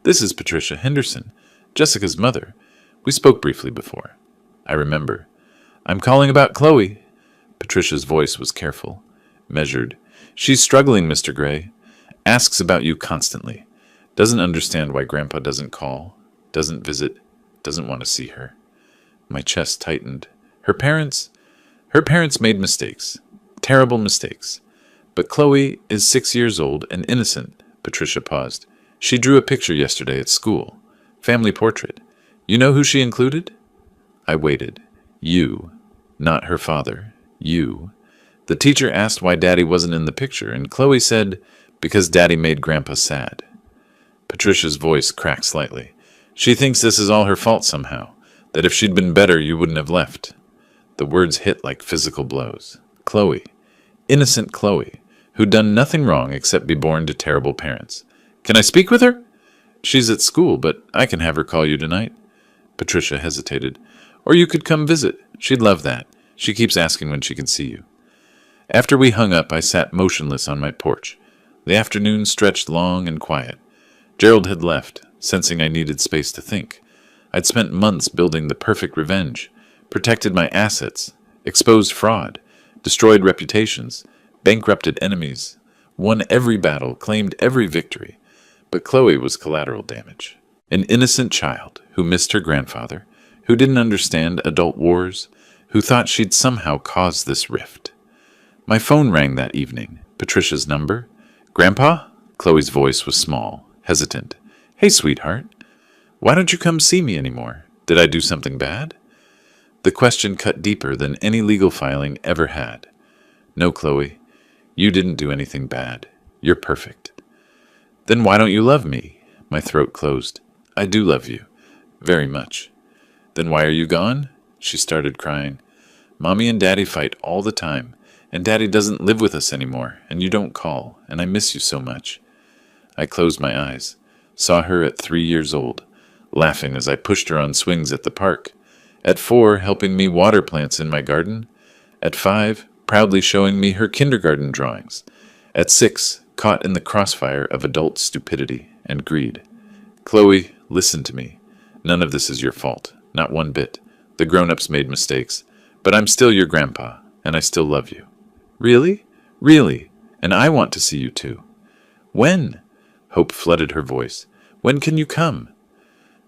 This is Patricia Henderson, Jessica's mother. We spoke briefly before. I remember. I'm calling about Chloe. Patricia's voice was careful, measured. She's struggling, Mr. Gray. Asks about you constantly. Doesn't understand why Grandpa doesn't call, doesn't visit, doesn't want to see her. My chest tightened. Her parents made mistakes. Terrible mistakes. But Chloe is 6 years old and innocent. Patricia paused. She drew a picture yesterday at school. Family portrait. You know who she included? I waited. You. Not her father. You. The teacher asked why Daddy wasn't in the picture, and Chloe said, because Daddy made Grandpa sad. Patricia's voice cracked slightly. She thinks this is all her fault somehow, that if she'd been better, you wouldn't have left. The words hit like physical blows. Chloe. Innocent Chloe, who'd done nothing wrong except be born to terrible parents. Can I speak with her? She's at school, but I can have her call you tonight. Patricia hesitated. Or you could come visit. She'd love that. She keeps asking when she can see you. After we hung up, I sat motionless on my porch. The afternoon stretched long and quiet. Gerald had left, sensing I needed space to think. I'd spent months building the perfect revenge, protected my assets, exposed fraud, destroyed reputations, bankrupted enemies, won every battle, claimed every victory. But Chloe was collateral damage. An innocent child who missed her grandfather, who didn't understand adult wars, who thought she'd somehow caused this rift. My phone rang that evening. Patricia's number. Grandpa? Chloe's voice was small, hesitant. Hey, sweetheart. Why don't you come see me anymore? Did I do something bad? The question cut deeper than any legal filing ever had. No, Chloe. You didn't do anything bad. You're perfect. Then why don't you love me? My throat closed. I do love you. Very much. Then why are you gone? She started crying. Mommy and Daddy fight all the time, and Daddy doesn't live with us anymore, and you don't call, and I miss you so much. I closed my eyes, saw her at 3 years old, laughing as I pushed her on swings at the park. At 4, helping me water plants in my garden. At 5, proudly showing me her kindergarten drawings. At 6, caught in the crossfire of adult stupidity and greed. Chloe, listen to me. None of this is your fault, not one bit. The grown-ups made mistakes, but I'm still your grandpa, and I still love you. Really? Really? And I want to see you too. When? Hope flooded her voice. When can you come?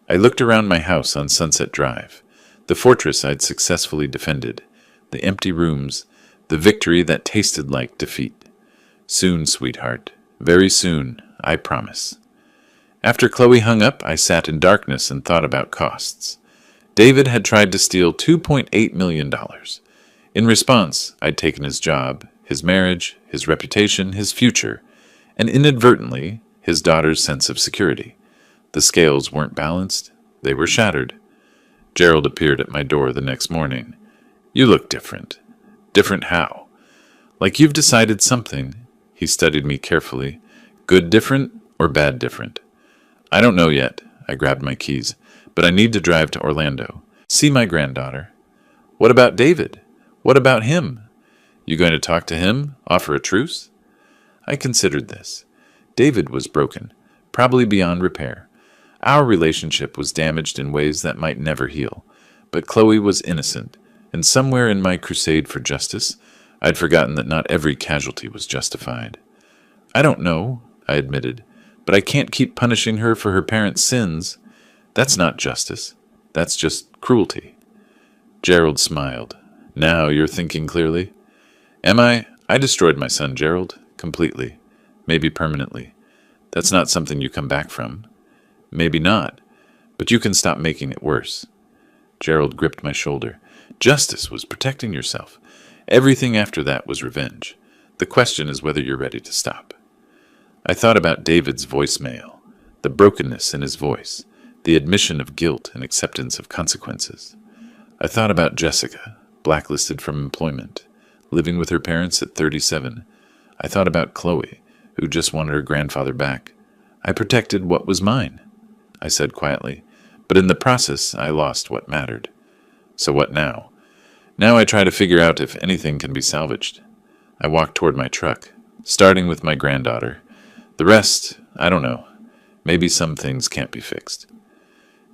I looked around my house on Sunset Drive, the fortress I'd successfully defended, the empty rooms, the victory that tasted like defeat. Soon, sweetheart. Very soon, I promise. After Chloe hung up, I sat in darkness and thought about costs. David had tried to steal $2.8 million. In response, I'd taken his job, his marriage, his reputation, his future, and inadvertently his daughter's sense of security. The scales weren't balanced, they were shattered. Gerald appeared at my door the next morning. "You look different." "Different how?" "Like you've decided something." He studied me carefully. "Good different or bad different?" "I don't know yet." I grabbed my keys. "But I need to drive to Orlando. See my granddaughter." "What about David? What about him?" "You going to talk to him? Offer a truce?" I considered this. David was broken, probably beyond repair. Our relationship was damaged in ways that might never heal. But Chloe was innocent, and somewhere in my crusade for justice, I'd forgotten that not every casualty was justified. "I don't know," I admitted, "but I can't keep punishing her for her parents' sins. That's not justice. That's just cruelty." Gerald smiled. "Now you're thinking clearly." "Am I? I destroyed my son, Gerald. Completely. Maybe permanently. That's not something you come back from." "Maybe not. But you can stop making it worse." Gerald gripped my shoulder. "Justice was protecting yourself. Everything after that was revenge. The question is whether you're ready to stop." I thought about David's voicemail, the brokenness in his voice, the admission of guilt and acceptance of consequences. I thought about Jessica, blacklisted from employment, living with her parents at 37. I thought about Chloe, who just wanted her grandfather back. I protected what was mine, I said quietly, but in the process I lost what mattered. So what now? Now I try to figure out if anything can be salvaged. I walked toward my truck, starting with my granddaughter. The rest, I don't know. Maybe some things can't be fixed.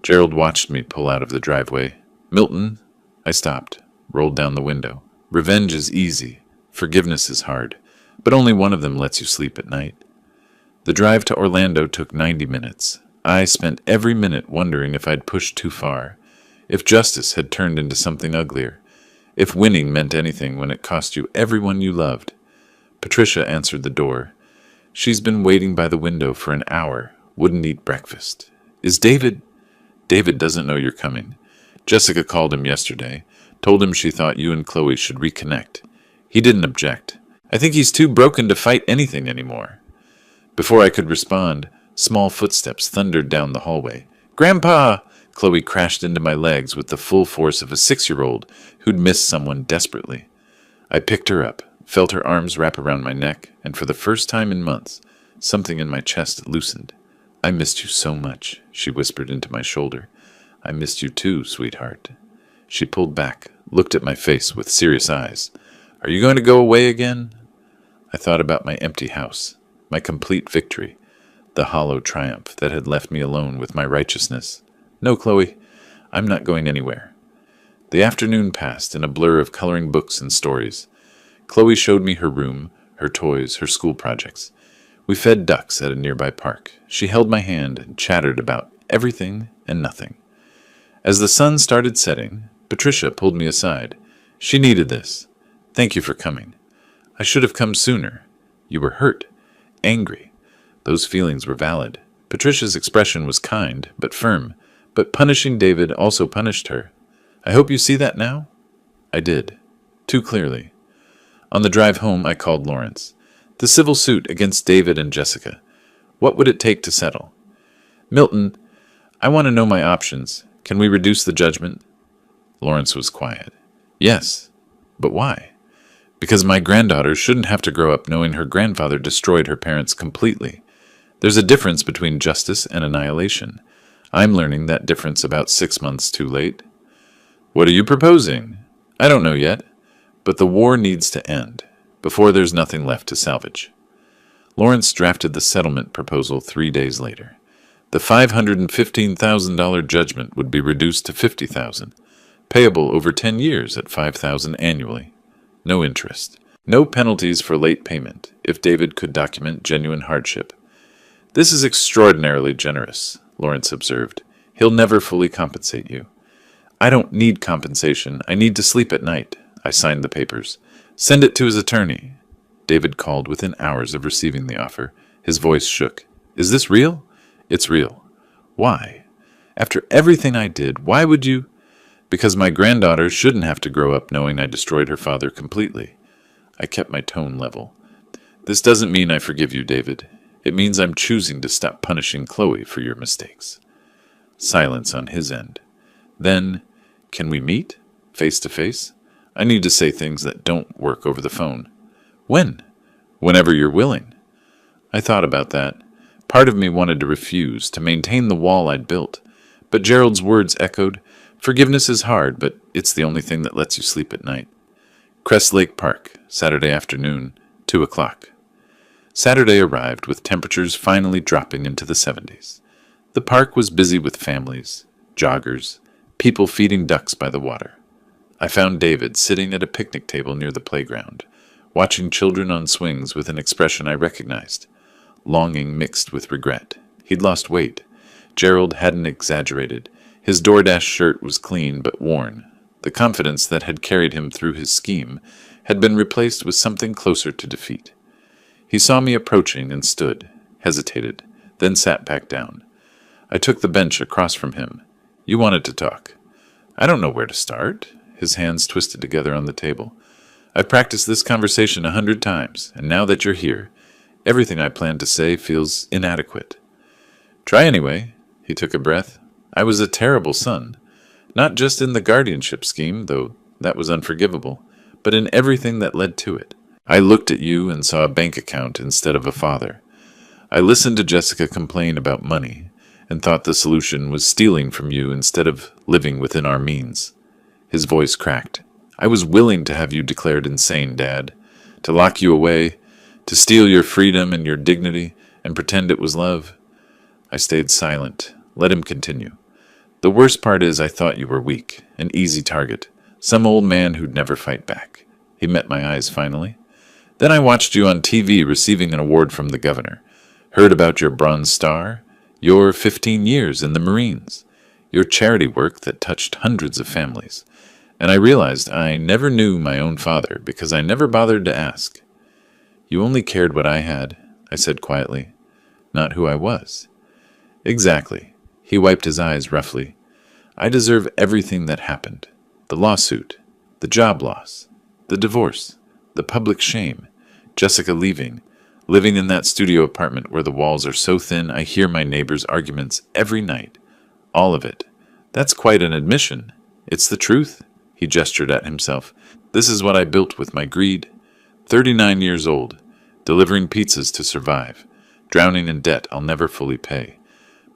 Gerald watched me pull out of the driveway. "Milton," I stopped, rolled down the window. "Revenge is easy. Forgiveness is hard. But only one of them lets you sleep at night." The drive to Orlando took 90 minutes. I spent every minute wondering if I'd pushed too far, if justice had turned into something uglier, if winning meant anything when it cost you everyone you loved. Patricia answered the door. "She's been waiting by the window for an hour, wouldn't eat breakfast. Is David—" "David doesn't know you're coming. Jessica called him yesterday, told him she thought you and Chloe should reconnect. He didn't object. I think he's too broken to fight anything anymore." Before I could respond, small footsteps thundered down the hallway. "Grandpa!" Chloe crashed into my legs with the full force of a 6-year-old who'd missed someone desperately. I picked her up, felt her arms wrap around my neck, and for the first time in months, something in my chest loosened. "I missed you so much," she whispered into my shoulder. "I missed you too, sweetheart." She pulled back, looked at my face with serious eyes. "Are you going to go away again?" I thought about my empty house, my complete victory, the hollow triumph that had left me alone with my righteousness. "No, Chloe, I'm not going anywhere." The afternoon passed in a blur of coloring books and stories. Chloe showed me her room, her toys, her school projects. We fed ducks at a nearby park. She held my hand and chattered about everything and nothing. As the sun started setting, Patricia pulled me aside. She needed this. "Thank you for coming. I should have come sooner. You were hurt, angry. Those feelings were valid." Patricia's expression was kind, but firm, but punishing David also punished her. "I hope you see that now?" I did, too clearly. On the drive home, I called Lawrence. The civil suit against David and Jessica. What would it take to settle? "Milton, I want to know my options. Can we reduce the judgment?" Lawrence was quiet. "Yes, but why?" "Because my granddaughter shouldn't have to grow up knowing her grandfather destroyed her parents completely. There's a difference between justice and annihilation. I'm learning that difference about 6 months too late." "What are you proposing?" "I don't know yet, but the war needs to end, before there's nothing left to salvage." Lawrence drafted the settlement proposal 3 days later. The $515,000 judgment would be reduced to $50,000, payable over 10 years at $5,000 annually. No interest. No penalties for late payment, if David could document genuine hardship. "This is extraordinarily generous," Lawrence observed. "He'll never fully compensate you." "I don't need compensation. I need to sleep at night." I signed the papers. "Send it to his attorney." David called within hours of receiving the offer. His voice shook. "Is this real?" "It's real." "Why? After everything I did, why would you—" "Because my granddaughter shouldn't have to grow up knowing I destroyed her father completely." I kept my tone level. "This doesn't mean I forgive you, David. It means I'm choosing to stop punishing Chloe for your mistakes. Silence on his end. Then, can we meet? Face to face? I need to say things that don't work over the phone. When? Whenever you're willing. I thought about that. Part of me wanted to refuse, to maintain the wall I'd built. But Gerald's words echoed, "Forgiveness is hard, but it's the only thing that lets you sleep at night." Crest Lake Park, Saturday afternoon, 2 o'clock. Saturday arrived with temperatures finally dropping into the 70s. The park was busy with families, joggers, people feeding ducks by the water. I found David sitting at a picnic table near the playground, watching children on swings with an expression I recognized, longing mixed with regret. He'd lost weight. Gerald hadn't exaggerated. His DoorDash shirt was clean but worn. The confidence that had carried him through his scheme had been replaced with something closer to defeat. He saw me approaching and stood, hesitated, then sat back down. I took the bench across from him. "You wanted to talk." "I don't know where to start." His hands twisted together on the table. "I've practiced this conversation 100 times, and now that you're here, everything I planned to say feels inadequate." "Try anyway." He took a breath. "I was a terrible son. Not just in the guardianship scheme, though that was unforgivable, but in everything that led to it. I looked at you and saw a bank account instead of a father. I listened to Jessica complain about money and thought the solution was stealing from you instead of living within our means." His voice cracked. "I was willing to have you declared insane, Dad, to lock you away, to steal your freedom and your dignity and pretend it was love." I stayed silent. Let him continue. "The worst part is I thought you were weak, an easy target, some old man who'd never fight back." He met my eyes finally. "Then I watched you on TV receiving an award from the governor, heard about your Bronze Star, your 15 years in the Marines, your charity work that touched hundreds of families, and I realized I never knew my own father because I never bothered to ask." "You only cared what I had," I said quietly, "not who I was." "Exactly." He wiped his eyes roughly. "I deserve everything that happened. The lawsuit, the job loss, the divorce, the public shame, Jessica leaving, living in that studio apartment where the walls are so thin I hear my neighbors' arguments every night. All of it. That's quite an admission. It's the truth." He gestured at himself. "This is what I built with my greed. 39 years old, delivering pizzas to survive, drowning in debt I'll never fully pay.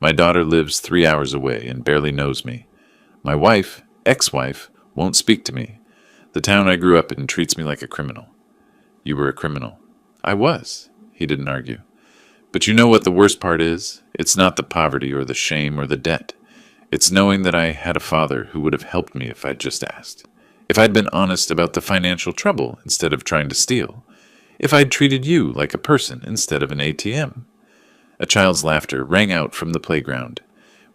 My daughter lives 3 hours away and barely knows me. My wife, ex-wife, won't speak to me. The town I grew up in treats me like a criminal." "You were a criminal." "I was." He didn't argue. "But you know what the worst part is? It's not the poverty or the shame or the debt. It's knowing that I had a father who would have helped me if I'd just asked. If I'd been honest about the financial trouble instead of trying to steal. If I'd treated you like a person instead of an ATM." A child's laughter rang out from the playground.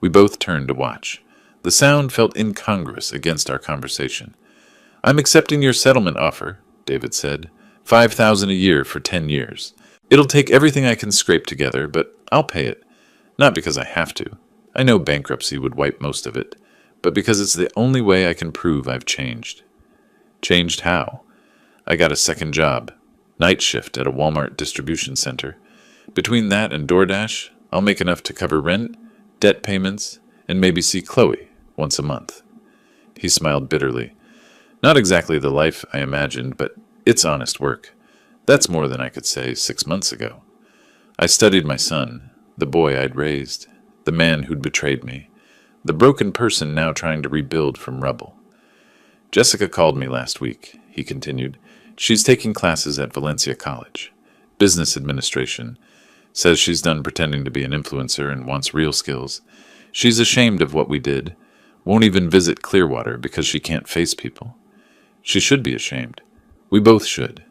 We both turned to watch. The sound felt incongruous against our conversation. "I'm accepting your settlement offer," David said. $5,000 a year for 10 years. It'll take everything I can scrape together, but I'll pay it. Not because I have to. I know bankruptcy would wipe most of it, but because it's the only way I can prove I've changed." "Changed how?" "I got a second job. Night shift at a Walmart distribution center. Between that and DoorDash, I'll make enough to cover rent, debt payments, and maybe see Chloe once a month." He smiled bitterly. "Not exactly the life I imagined, but it's honest work. That's more than I could say 6 months ago. I studied my son, the boy I'd raised, the man who'd betrayed me, the broken person now trying to rebuild from rubble. Jessica called me last week," he continued. "She's taking classes at Valencia College. Business administration. Says she's done pretending to be an influencer and wants real skills. She's ashamed of what we did. Won't even visit Clearwater because she can't face people. She should be ashamed. We both should."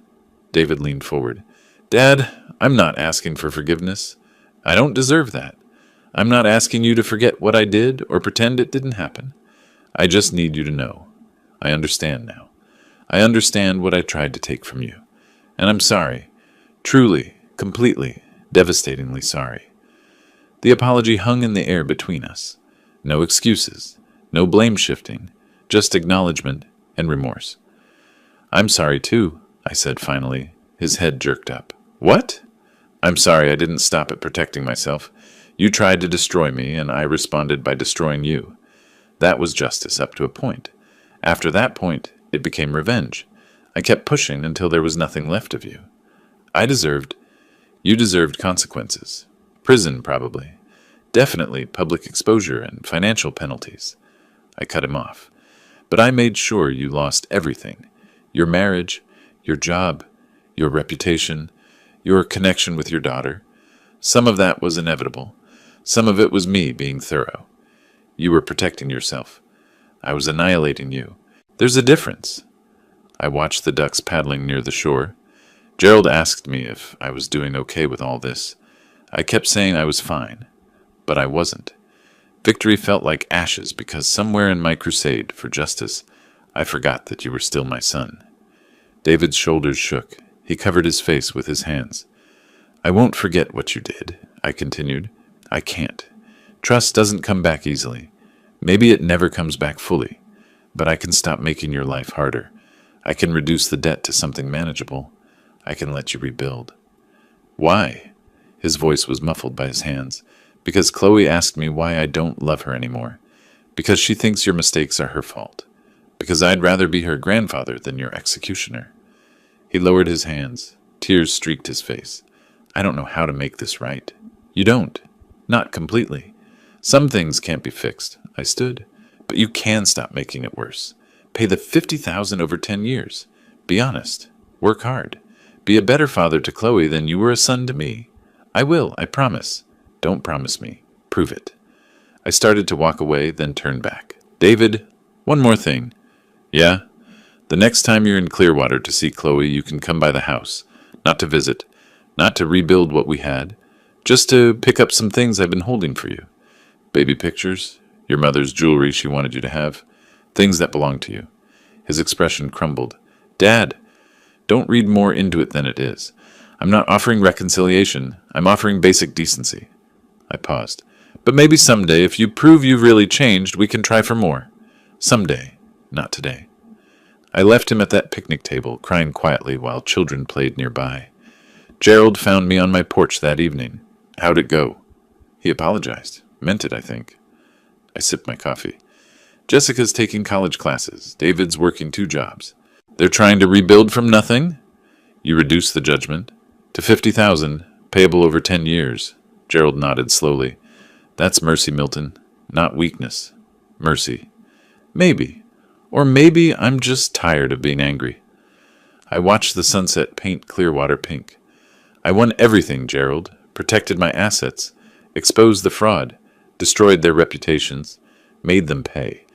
David leaned forward. "Dad, I'm not asking for forgiveness. I don't deserve that. I'm not asking you to forget what I did or pretend it didn't happen. I just need you to know. I understand now. I understand what I tried to take from you. And I'm sorry. Truly, completely, devastatingly sorry." The apology hung in the air between us. No excuses, no blame shifting, just acknowledgement and remorse. "I'm sorry too," I said finally. His head jerked up. "What?" I'm sorry I didn't stop at protecting myself. You tried to destroy me, and I responded by destroying you. That was justice up to a point. After that point, it became revenge. I kept pushing until there was nothing left of you. You deserved consequences. Prison, probably. Definitely public exposure and financial penalties. I cut him off. But I made sure you lost everything. Your marriage, your job, your reputation, your connection with your daughter. Some of that was inevitable. Some of it was me being thorough. You were protecting yourself. I was annihilating you. There's a difference. I watched the ducks paddling near the shore. Gerald asked me if I was doing okay with all this. I kept saying I was fine, but I wasn't. Victory felt like ashes because somewhere in my crusade for justice, I forgot that you were still my son. David's shoulders shook. He covered his face with his hands. I won't forget what you did, I continued. I can't. Trust doesn't come back easily. Maybe it never comes back fully, but I can stop making your life harder. I can reduce the debt to something manageable. I can let you rebuild. Why? His voice was muffled by his hands. Because Chloe asked me why I don't love her anymore. Because she thinks your mistakes are her fault. Because I'd rather be her grandfather than your executioner. He lowered his hands. Tears streaked his face. I don't know how to make this right. You don't. Not completely. Some things can't be fixed. I stood. But you can stop making it worse. Pay the $50,000 over 10 years. Be honest. Work hard. Be a better father to Chloe than you were a son to me. I will, I promise. Don't promise me. Prove it. I started to walk away, then turned back. David, one more thing. Yeah? The next time you're in Clearwater to see Chloe, you can come by the house. Not to visit. Not to rebuild what we had. Just to pick up some things I've been holding for you. Baby pictures. Your mother's jewelry she wanted you to have. Things that belong to you. His expression crumbled. Dad, don't read more into it than it is. I'm not offering reconciliation. I'm offering basic decency. I paused. But maybe someday, if you prove you've really changed, we can try for more. Someday, not today. I left him at that picnic table, crying quietly while children played nearby. Gerald found me on my porch that evening. How'd it go? He apologized. Meant it, I think. I sipped my coffee. Jessica's taking college classes. David's working 2 jobs. They're trying to rebuild from nothing? You reduced the judgment to $50,000, payable over 10 years. Gerald nodded slowly. That's mercy, Milton. Not weakness. Mercy. Maybe. Or maybe I'm just tired of being angry. I watched the sunset paint Clearwater pink. I won everything, Gerald. Protected my assets. Exposed the fraud. Destroyed their reputations. Made them pay.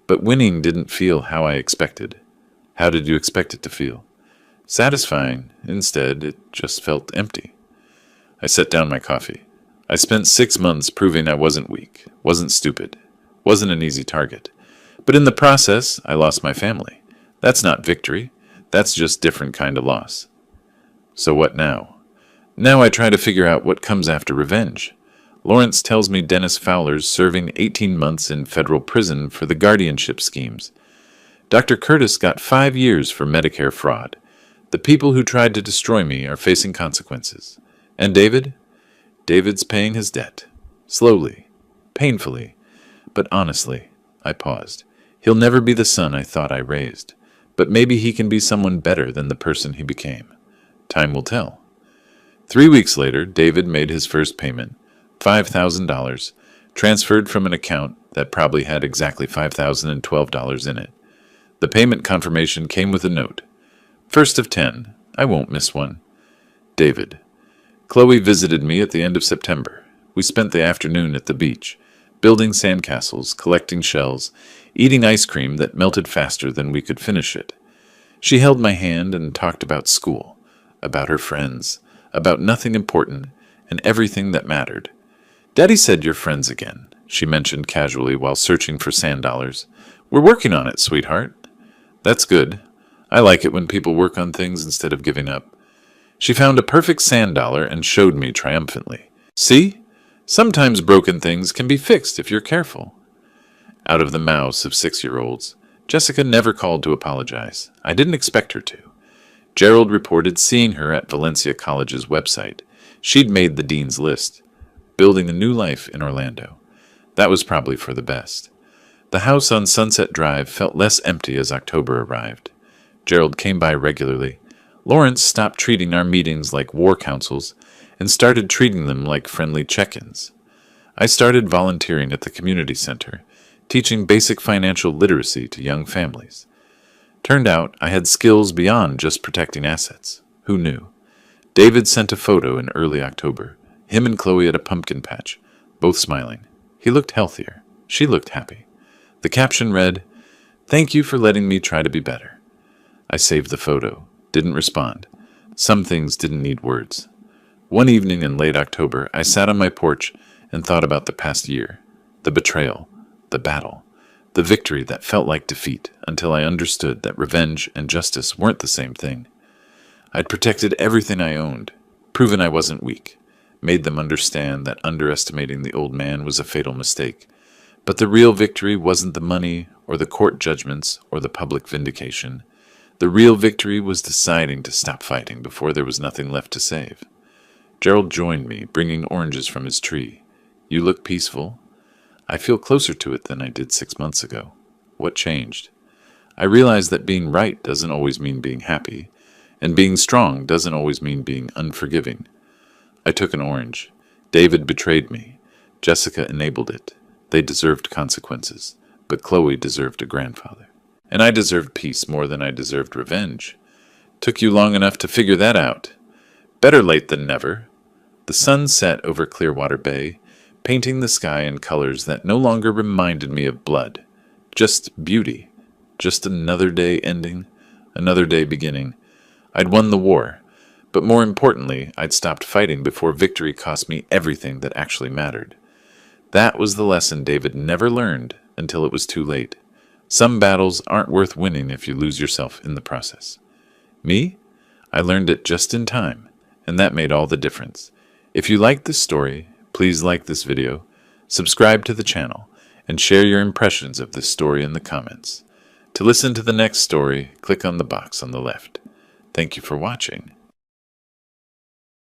But winning didn't feel how I expected. How did you expect it to feel? Satisfying. Instead, it just felt empty. I set down my coffee. I spent 6 months proving I wasn't weak, wasn't stupid, wasn't an easy target. But in the process, I lost my family. That's not victory. That's just different kind of loss. So what now? Now I try to figure out what comes after revenge. Lawrence tells me Dennis Fowler's serving 18 months in federal prison for the guardianship schemes. Dr. Curtis got 5 years for Medicare fraud. The people who tried to destroy me are facing consequences. And David? David's paying his debt. Slowly. Painfully. But honestly. I paused. He'll never be the son I thought I raised. But maybe he can be someone better than the person he became. Time will tell. 3 weeks later, David made his first payment. $5,000. Transferred from an account that probably had exactly $5,012 in it. The payment confirmation came with a note. First of 10. I won't miss one. David. Chloe visited me at the end of September. We spent the afternoon at the beach, building sandcastles, collecting shells, eating ice cream that melted faster than we could finish it. She held my hand and talked about school, about her friends, about nothing important, and everything that mattered. Daddy said you're friends again, she mentioned casually while searching for sand dollars. We're working on it, sweetheart. That's good. I like it when people work on things instead of giving up. She found a perfect sand dollar and showed me triumphantly. See? Sometimes broken things can be fixed if you're careful. Out of the mouths of 6-year-olds, Jessica never called to apologize. I didn't expect her to. Gerald reported seeing her at Valencia College's website. She'd made the dean's list, building a new life in Orlando. That was probably for the best. The house on Sunset Drive felt less empty as October arrived. Gerald came by regularly. Lawrence stopped treating our meetings like war councils and started treating them like friendly check-ins. I started volunteering at the community center, teaching basic financial literacy to young families. Turned out I had skills beyond just protecting assets. Who knew? David sent a photo in early October, him and Chloe at a pumpkin patch, both smiling. He looked healthier. She looked happy. The caption read, "Thank you for letting me try to be better." I saved the photo, didn't respond. Some things didn't need words. One evening in late October, I sat on my porch and thought about the past year, the betrayal, the battle, the victory that felt like defeat until I understood that revenge and justice weren't the same thing. I'd protected everything I owned, proven I wasn't weak, made them understand that underestimating the old man was a fatal mistake. But the real victory wasn't the money or the court judgments or the public vindication. The real victory was deciding to stop fighting before there was nothing left to save. Gerald joined me, bringing oranges from his tree. "You look peaceful." I feel closer to it than I did 6 months ago. What changed? I realized that being right doesn't always mean being happy, and being strong doesn't always mean being unforgiving. I took an orange. David betrayed me. Jessica enabled it. They deserved consequences, but Chloe deserved a grandfather. And I deserved peace more than I deserved revenge. Took you long enough to figure that out. Better late than never. The sun set over Clearwater Bay, painting the sky in colors that no longer reminded me of blood. Just beauty. Just another day ending, another day beginning. I'd won the war, but more importantly, I'd stopped fighting before victory cost me everything that actually mattered. That was the lesson David never learned until it was too late. Some battles aren't worth winning if you lose yourself in the process. Me? I learned it just in time, and that made all the difference. If you liked this story, please like this video, subscribe to the channel, and share your impressions of this story in the comments. To listen to the next story, click on the box on the left. Thank you for watching.